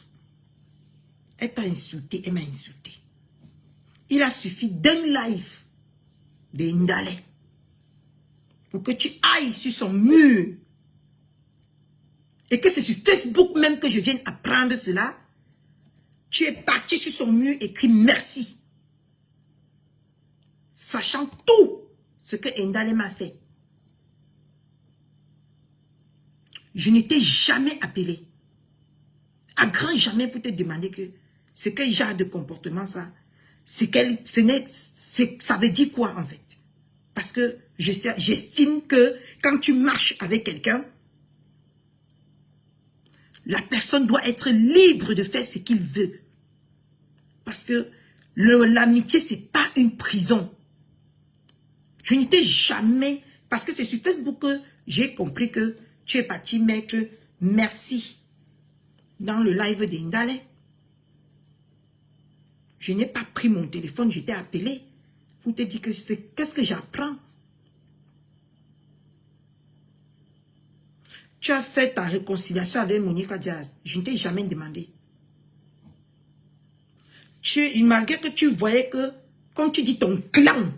Speaker 1: Elle t'a insulté, elle m'a insulté. Il a suffi d'un live de Ndale pour que tu ailles sur son mur. Et que c'est sur Facebook même que je vienne apprendre cela. Tu es parti sur son mur, écrit merci. Sachant tout ce que Ndale m'a fait. Je ne t'ai jamais appelé. À grand jamais pour te demander que ce que genre de comportement ça, ça veut dire quoi en fait? Parce que j'estime que quand tu marches avec quelqu'un, la personne doit être libre de faire ce qu'il veut. Parce que l'amitié, ce n'est pas une prison. Je ne t'ai jamais... Parce que c'est sur Facebook que j'ai compris que tu es parti mettre merci dans le live d'Indale. Je n'ai pas pris mon téléphone, je t'ai appelé pour te dire que qu'est-ce que j'apprends. Tu as fait ta réconciliation avec Monica Diaz. Je ne t'ai jamais demandé. Malgré que tu voyais que, comme tu dis, ton clan,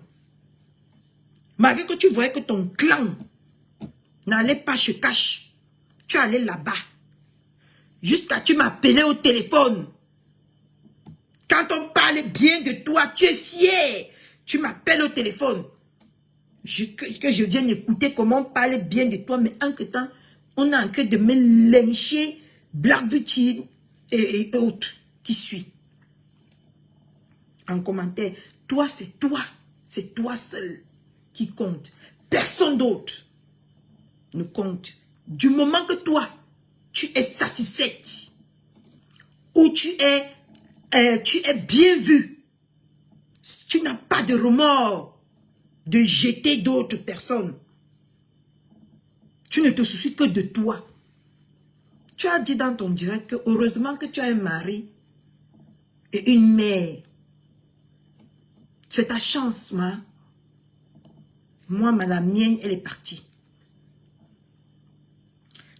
Speaker 1: malgré que tu voyais que ton clan n'allait pas chez Cash, tu allais là-bas. Jusqu'à tu m'appelais au téléphone. Quand on parle bien de toi, tu es fier. Tu m'appelles au téléphone. Que je vienne écouter comment on parle bien de toi, mais en que temps, on est en train de me lyncher, Black Beauty et autres qui suivent. En commentaire, toi c'est toi seul qui compte. Personne d'autre ne compte. Du moment que toi, tu es satisfaite, ou tu es bien vu, tu n'as pas de remords de jeter d'autres personnes. Tu ne te soucies que de toi. Tu as dit dans ton direct que heureusement que tu as un mari et une mère. C'est ta chance, ma. Moi, la mienne, elle est partie.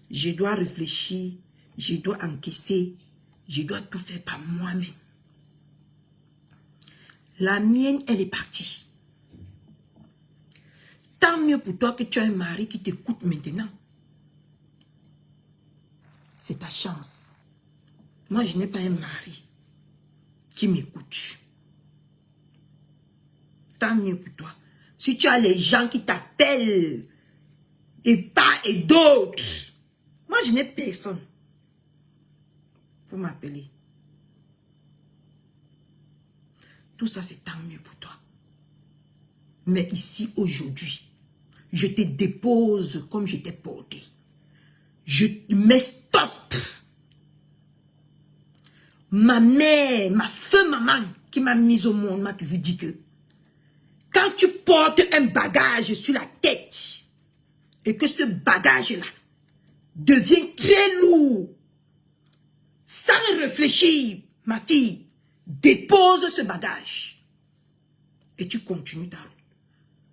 Speaker 1: Je dois réfléchir, je dois encaisser, je dois tout faire par moi-même. La mienne, elle est partie. Tant mieux pour toi que tu as un mari qui t'écoute maintenant. C'est ta chance. Moi, je n'ai pas un mari qui m'écoute. Tant mieux pour toi. Si tu as les gens qui t'appellent, et pas et d'autres, moi, je n'ai personne pour m'appeler. Tout ça, c'est tant mieux pour toi. Mais ici, aujourd'hui, je te dépose comme je t'ai porté. Je mets stop. Ma mère, ma feu maman qui m'a mise au monde m'a toujours dit que quand tu portes un bagage sur la tête, et que ce bagage-là devient très lourd, sans réfléchir, ma fille, dépose ce bagage et tu continues ta route.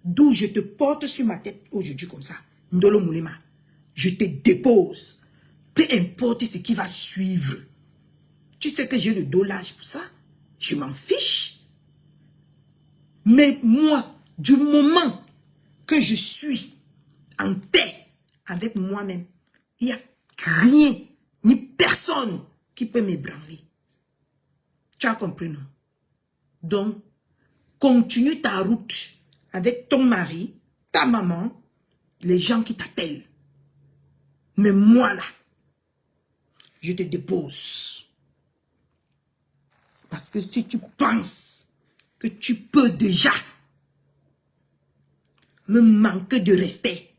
Speaker 1: D'où je te porte sur ma tête aujourd'hui comme ça. Ndolo Moulema, je te dépose. Peu importe ce qui va suivre. Tu sais que j'ai le dos large pour ça. Je m'en fiche. Mais moi, du moment que je suis en paix avec moi-même, il n'y a rien, ni personne qui peut m'ébranler. Tu as compris, non? Donc, continue ta route avec ton mari, ta maman, les gens qui t'appellent. Mais moi, là, je te dépose. Parce que si tu penses que tu peux déjà me manquer de respect,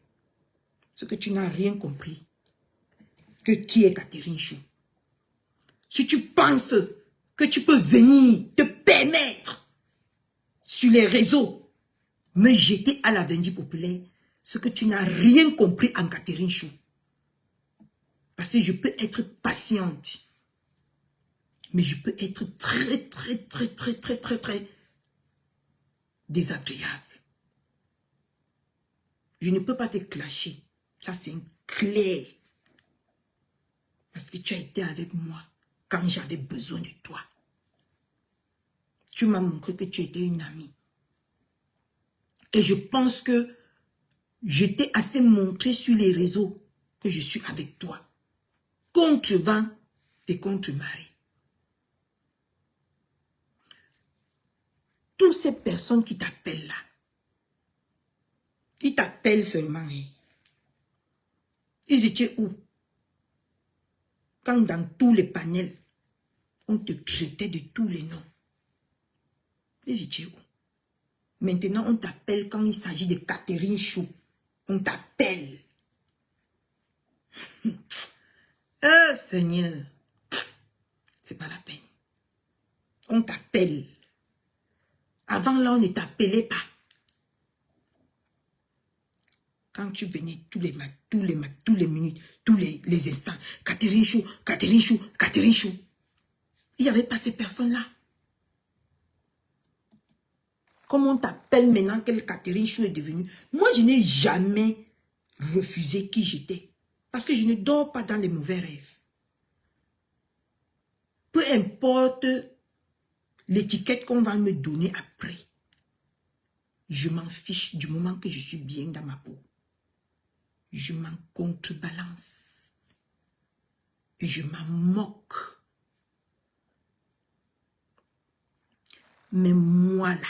Speaker 1: c'est que tu n'as rien compris. Que qui est Catherine Chou? Si tu penses que tu peux venir te permettre sur les réseaux, me jeter à la vendue populaire, c'est que tu n'as rien compris en Catherine Chou. Parce que je peux être patiente. Mais je peux être très désagréable. Je ne peux pas te clasher. Ça, c'est clair. Parce que tu as été avec moi quand j'avais besoin de toi. Tu m'as montré que tu étais une amie. Et je pense que je t'ai assez montré sur les réseaux que je suis avec toi. Contre vent et contre marée. Toutes ces personnes qui t'appellent là, ils t'appellent seulement. Hein. Ils étaient où? Quand dans tous les panels, on te traitait de tous les noms. Ils étaient où? Maintenant, on t'appelle quand il s'agit de Catherine Chou. On t'appelle. Oh Seigneur, c'est pas la peine. On t'appelle. Avant là, on ne t'appelait pas. Quand tu venais tous les minutes, tous les instants, Catherine Chou, Catherine Chou, Catherine Chou. Il n'y avait pas ces personnes-là. Comme on t'appelle maintenant que Catherine Chou est devenue. Moi, je n'ai jamais refusé qui j'étais. Parce que je ne dors pas dans les mauvais rêves. Peu importe l'étiquette qu'on va me donner après. Je m'en fiche du moment que je suis bien dans ma peau. Je m'en contrebalance. Et je m'en moque. Mais moi là,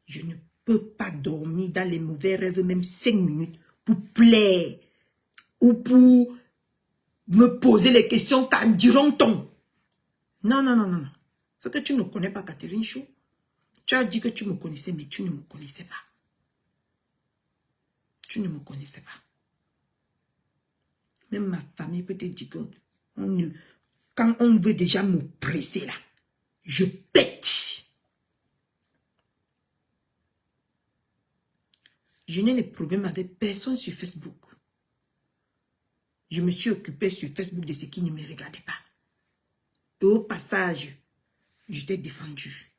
Speaker 1: je ne peux pas dormir dans les mauvais rêves même 5 minutes pour plaire ou pour me poser les questions qu'en diront-on. Non, non, non, non, non. C'est que tu ne connais pas Catherine Chou. Tu as dit que tu me connaissais, mais tu ne me connaissais pas. Tu ne me connaissais pas. Même ma famille peut te dire que quand on veut déjà me presser là, je pète. Je n'ai les problèmes avec personne sur Facebook. Je me suis occupé sur Facebook de ce qui ne me regardait pas. Et au passage, je t'ai défendu.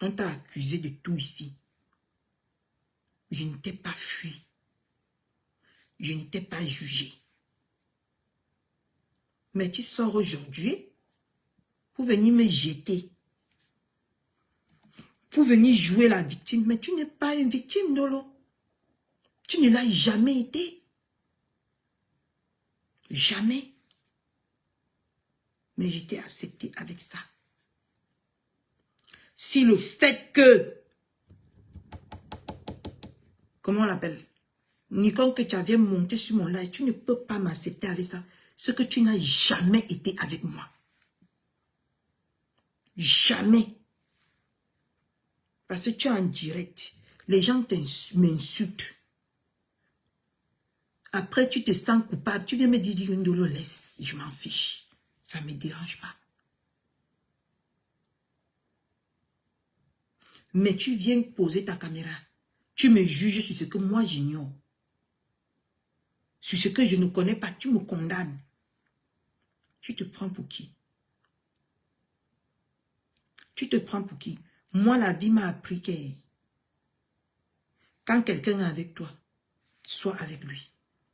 Speaker 1: On t'a accusé de tout ici. Je ne t'ai pas fui. Je ne t'ai pas jugé. Mais tu sors aujourd'hui pour venir me jeter. Pour venir jouer la victime. Mais tu n'es pas une victime, Nolo. Tu ne l'as jamais été. Jamais. Mais je t'ai accepté avec ça. Si le fait que, comment on l'appelle, Nikon, que tu avais monté sur mon live, tu ne peux pas m'accepter avec ça. Ce que tu n'as jamais été avec moi. Jamais. Parce que tu es en direct. Les gens m'insultent. Après, tu te sens coupable. Tu viens me dire, Ndolo, laisse. Je m'en fiche. Ça ne me dérange pas. Mais tu viens poser ta caméra. Tu me juges sur ce que moi j'ignore. Sur ce que je ne connais pas, tu me condamnes. Tu te prends pour qui? Tu te prends pour qui? Moi, la vie m'a appris que quand quelqu'un est avec toi, sois avec lui.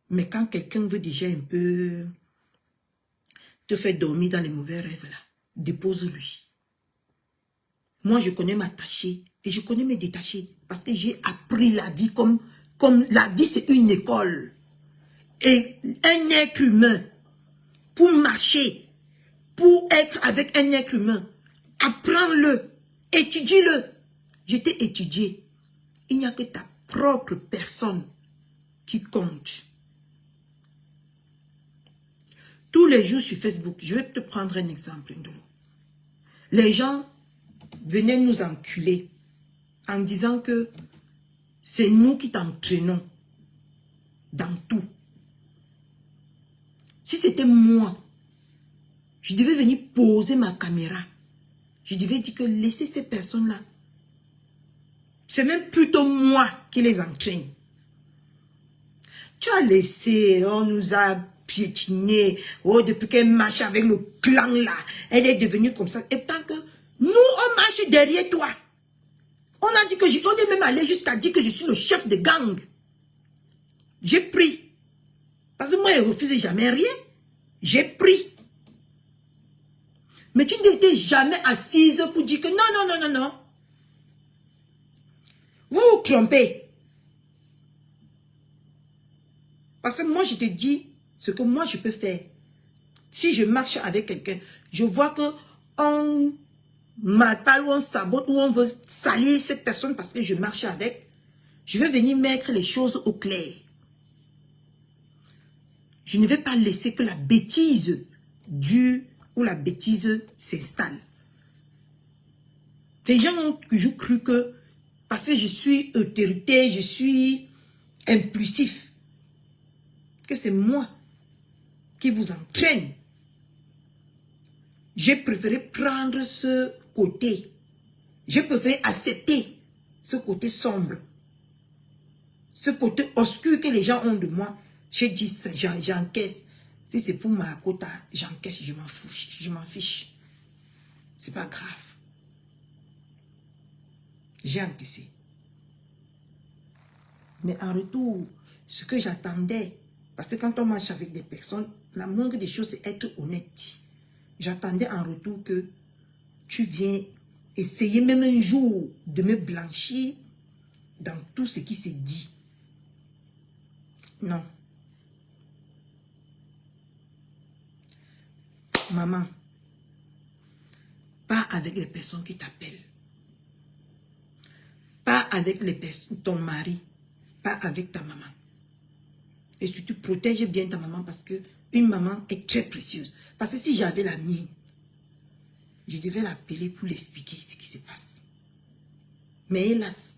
Speaker 1: Mais quand quelqu'un veut déjà un peu te faire dormir dans les mauvais rêves là, dépose-lui. Moi, je connais m'attacher et je connais me détacher parce que j'ai appris la vie comme la vie, c'est une école. Et un être humain, pour marcher, pour être avec un être humain, apprends-le, étudie-le. Je t'ai étudié. Il n'y a que ta propre personne qui compte. Tous les jours sur Facebook, je vais te prendre un exemple. Les gens venaient nous enculer en disant que c'est nous qui t'entraînons dans tout. Si c'était moi, je devais venir poser ma caméra. Je devais dire que laissez ces personnes-là. C'est même plutôt moi qui les entraîne. Tu as laissé, on nous a piétiné. Oh, depuis qu'elle marche avec le clan là, elle est devenue comme ça. Et tant que nous, on marche derrière toi. On a dit que on est même allé jusqu'à dire que je suis le chef de gang. J'ai pris. Parce que moi, je ne refuse jamais rien. J'ai pris. Mais tu n'étais jamais assise pour dire que non. Vous vous trompez. Parce que moi, je te dis ce que moi, je peux faire. Si je marche avec quelqu'un, je vois que on m'appelle ou on sabote ou on veut salir cette personne parce que je marche avec, je vais venir mettre les choses au clair. Je ne vais pas laisser que la bêtise dure ou la bêtise s'installe. Les gens ont toujours cru que parce que je suis autorité, je suis impulsif, que c'est moi qui vous entraîne. J'ai préféré prendre ce côté. J'ai préféré accepter ce côté sombre. Ce côté obscur que les gens ont de moi. J'ai dit, j'encaisse. Si c'est pour ma quota, j'encaisse, je m'en fiche. Je m'en fiche. C'est pas grave. J'ai encaissé. Mais en retour, ce que j'attendais, parce que quand on marche avec des personnes, la moindre des choses, c'est être honnête. J'attendais en retour que tu viens essayer même un jour de me blanchir dans tout ce qui s'est dit. Non. Maman, pas avec les personnes qui t'appellent. Pas avec les personnes, ton mari. Pas avec ta maman. Et surtout, protège bien ta maman parce que une maman est très précieuse. Parce que si j'avais la mienne, je devais l'appeler pour l'expliquer ce qui se passe. Mais hélas,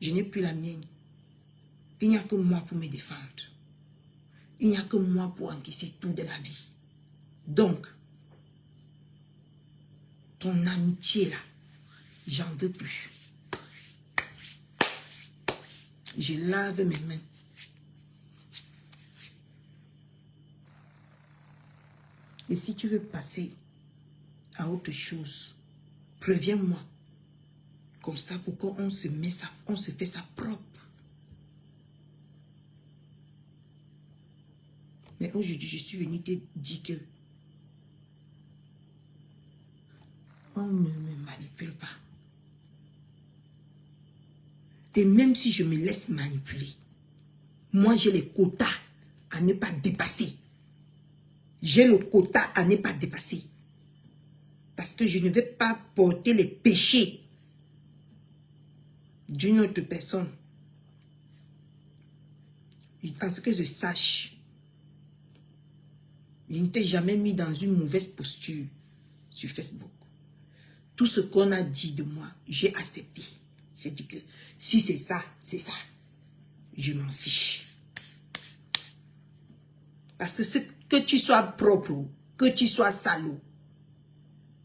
Speaker 1: je n'ai plus la mienne. Il n'y a que moi pour me défendre. Il n'y a que moi pour encaisser tout de la vie. Donc, ton amitié là, j'en veux plus. Je lave mes mains. Et si tu veux passer à autre chose, préviens-moi. Comme ça, pour qu'on se met ça, on se fait ça propre. Mais aujourd'hui, je suis venue te dire que on ne me manipule pas. Et même si je me laisse manipuler, moi j'ai les quotas à ne pas dépasser. J'ai le quota à ne pas dépasser. Parce que je ne vais pas porter les péchés d'une autre personne. À ce que je sache, je ne t'ai jamais mis dans une mauvaise posture sur Facebook. Tout ce qu'on a dit de moi, j'ai accepté. J'ai dit que si c'est ça, c'est ça. Je m'en fiche. Parce que que tu sois propre, que tu sois salaud,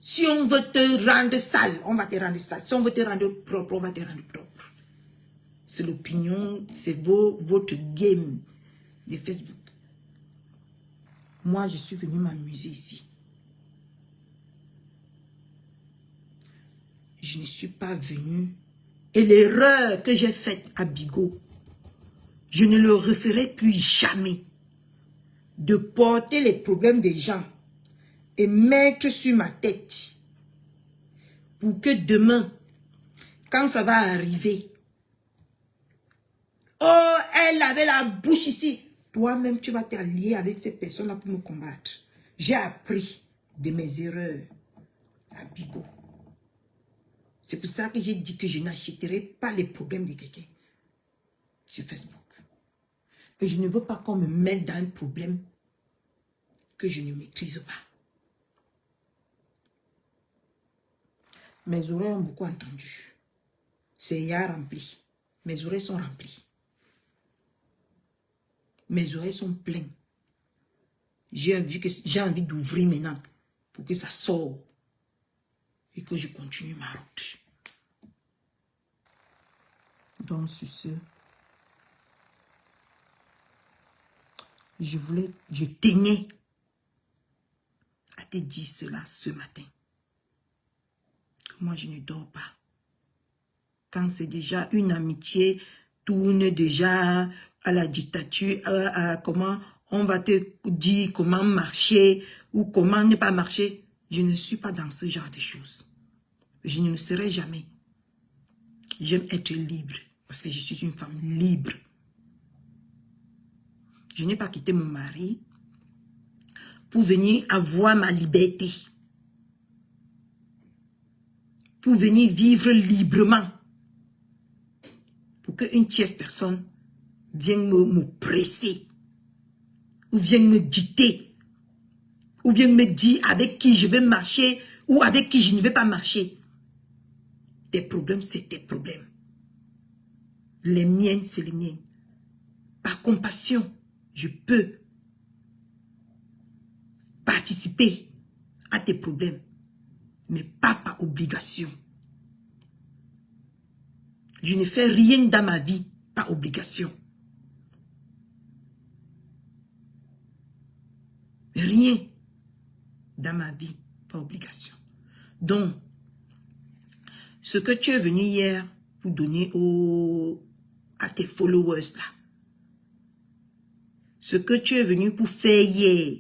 Speaker 1: Si on veut te rendre sale, on va te rendre sale. Si on veut te rendre propre, on va te rendre propre. C'est l'opinion, c'est votre game de Facebook. Moi, je suis venu m'amuser ici. Je ne suis pas venu. Et l'erreur que j'ai faite à Bigot, je ne le referai plus jamais. De porter les problèmes des gens et mettre sur ma tête pour que demain, quand ça va arriver, oh, elle avait la bouche ici. Toi-même, tu vas t'allier avec ces personnes-là pour me combattre. J'ai appris de mes erreurs à Bigot. C'est pour ça que j'ai dit que je n'achèterai pas les problèmes de quelqu'un sur Facebook. Et je ne veux pas qu'on me mêle dans un problème que je ne maîtrise pas. Mes oreilles ont beaucoup entendu. C'est hier rempli. Mes oreilles sont remplies. Mes oreilles sont pleines. J'ai envie d'ouvrir maintenant pour que ça sorte et que je continue ma route. Donc, sur ce, je tenais à te dire cela ce matin. Que moi, je ne dors pas. Quand c'est déjà une amitié, tourne déjà à la dictature, à comment on va te dire comment marcher ou comment ne pas marcher. Je ne suis pas dans ce genre de choses. Je ne le serai jamais. J'aime être libre parce que je suis une femme libre. Je n'ai pas quitté mon mari pour venir avoir ma liberté. Pour venir vivre librement. Pour qu'une tierce personne vienne me presser. Ou vienne me dicter. Ou vienne me dire avec qui je vais marcher ou avec qui je ne vais pas marcher. Tes problèmes, c'est tes problèmes. Les miennes, c'est les miennes. Par compassion, je peux participer à tes problèmes, mais pas par obligation. Je ne fais rien dans ma vie par obligation. Rien dans ma vie par obligation. Donc, ce que tu es venu hier pour donner à tes followers là, ce que tu es venu pour faire hier,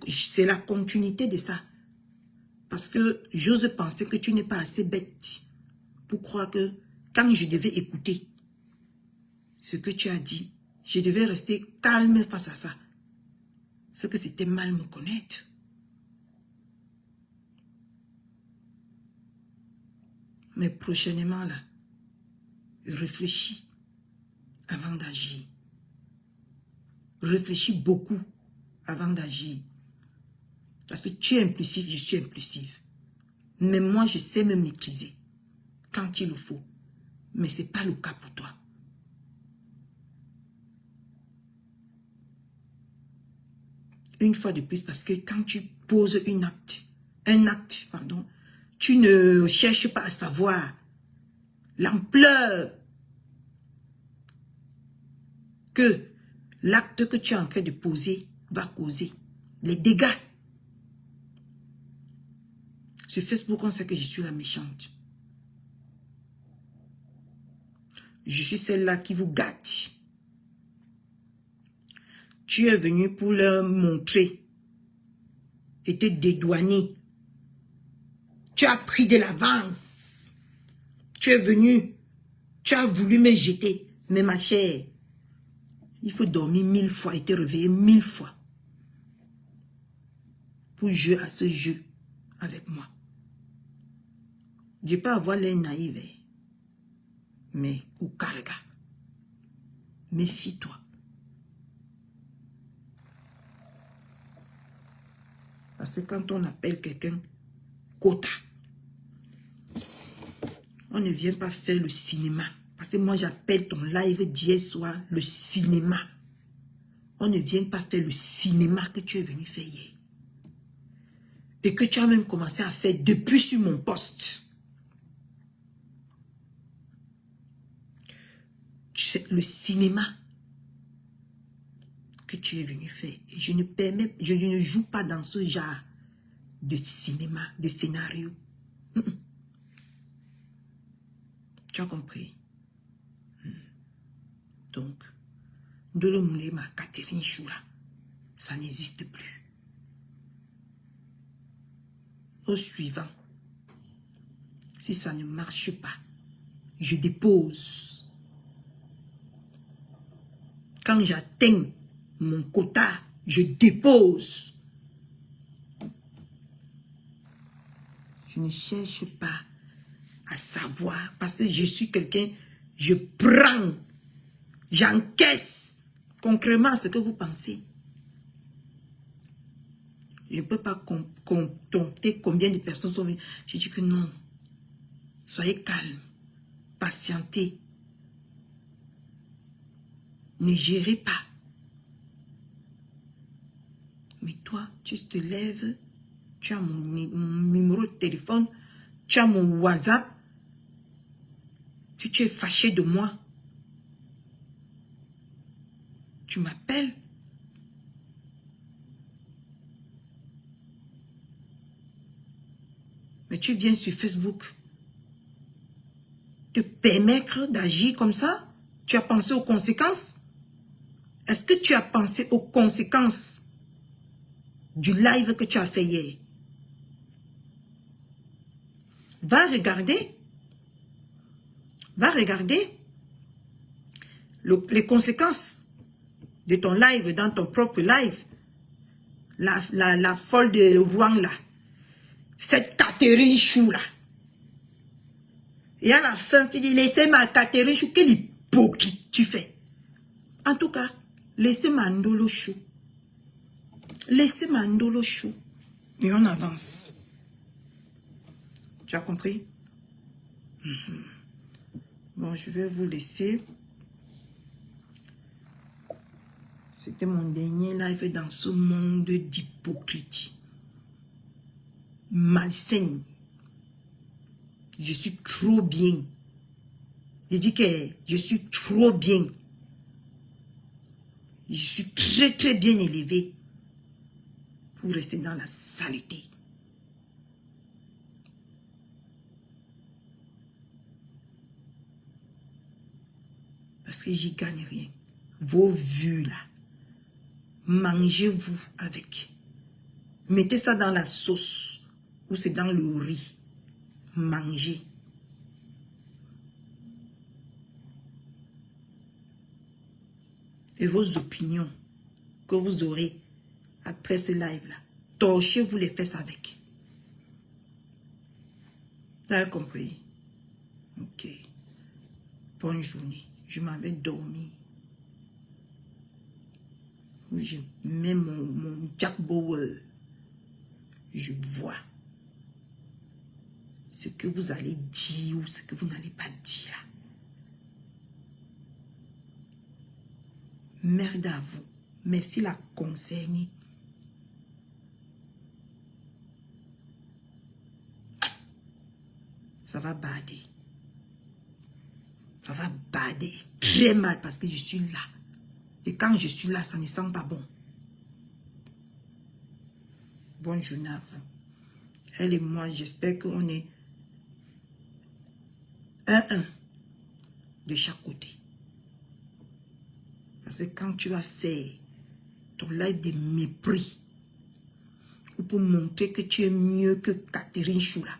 Speaker 1: c'est la continuité de ça. Parce que j'ose penser que tu n'es pas assez bête pour croire que quand je devais écouter ce que tu as dit, je devais rester calme face à ça. C'est que c'était mal me connaître. Mais prochainement là, réfléchis avant d'agir. Réfléchis beaucoup avant d'agir. Parce que tu es impulsif, je suis impulsive. Mais moi, je sais me maîtriser quand il le faut. Mais ce n'est pas le cas pour toi. Une fois de plus, parce que quand tu poses un acte, tu ne cherches pas à savoir l'ampleur que l'acte que tu es en train de poser va causer, les dégâts. Sur Facebook, on sait que je suis la méchante. Je suis celle-là qui vous gâte. Tu es venu pour leur montrer et te dédouaner. Tu as pris de l'avance. Tu es venu. Tu as voulu me jeter. Mais ma chère, il faut dormir 1000 fois et te réveiller 1000 fois pour jouer à ce jeu avec moi. Je peux avoir l'air naïve, mais au carga, méfie-toi. Parce que quand on appelle quelqu'un quota, on ne vient pas faire le cinéma. Parce que moi, j'appelle ton live d'hier soir le cinéma. on ne vienne pas faire le cinéma que tu es venu faire hier. Et que tu as même commencé à faire depuis sur mon poste. C'est le cinéma que tu es venu faire. Et je ne joue pas dans ce genre de cinéma, de scénario. Tu as compris? Donc, Ndolo Moulema, Catherine Choula, ça n'existe plus. Au suivant, si ça ne marche pas, je dépose. Quand j'atteins mon quota, je dépose. Je ne cherche pas à savoir, parce que je suis quelqu'un, je prends, j'encaisse concrètement ce que vous pensez. Je ne peux pas compter combien de personnes sont venues. Je dis que non, soyez calme, patientez, ne gérez pas. Mais toi, tu te lèves, tu as mon numéro de téléphone, tu as mon WhatsApp, tu es fâché de moi. Tu m'appelles. Mais tu viens sur Facebook te permettre d'agir comme ça? Tu as pensé aux conséquences? Est-ce que tu as pensé aux conséquences du live que tu as fait hier? Va regarder. Va regarder les conséquences de ton live dans ton propre live. La folle de Rouen là. Cette Catherine Chou là. Et à la fin, tu dis, laissez ma Catherine Chou. Quel hypocrite tu fais. En tout cas, laissez ma Ndolo Chou. Laissez ma Ndolo Chou. Et on avance. Tu as compris? Bon, je vais vous laisser. C'était mon dernier live dans ce monde d'hypocrite. Malsaine. Je suis trop bien. Je dis que je suis trop bien. Je suis très très bien élevé pour rester dans la saleté. Parce que j'y gagne rien. Vos vues là, mangez-vous avec. Mettez ça dans la sauce ou c'est dans le riz. Mangez. Et vos opinions que vous aurez après ce live-là, torchez-vous les fesses avec. Vous avez compris? Ok. Bonne journée. Je m'en vais dormir. Je mets mon Jack Bauer. Je vois ce que vous allez dire ou ce que vous n'allez pas dire. Merde à vous. Merci la concernée. Ça va bader. Ça va bader très mal parce que je suis là. Et quand je suis là, ça ne sent pas bon. Bonne journée à vous. Elle et moi, j'espère qu'on est 1-1 de chaque côté. Parce que quand tu vas faire ton live de mépris, ou pour montrer que tu es mieux que Catherine Choula,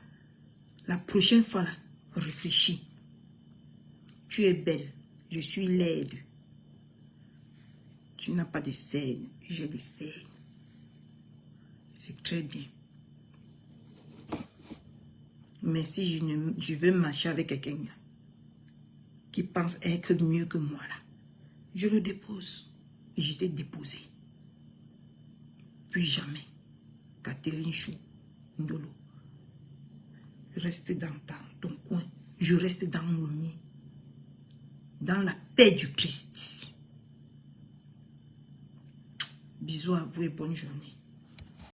Speaker 1: la prochaine fois, là, réfléchis. Tu es belle, je suis laide. Tu n'as pas de scène, j'ai des scènes. C'est très bien. Mais si je veux marcher avec quelqu'un qui pense être mieux que moi, là, je le dépose. Et je t'ai déposé. Puis jamais. Catherine Chou, Ndolo. Reste dans ton coin. Je reste dans mon nid. Dans la paix du Christ. Bisous à vous et bonne journée.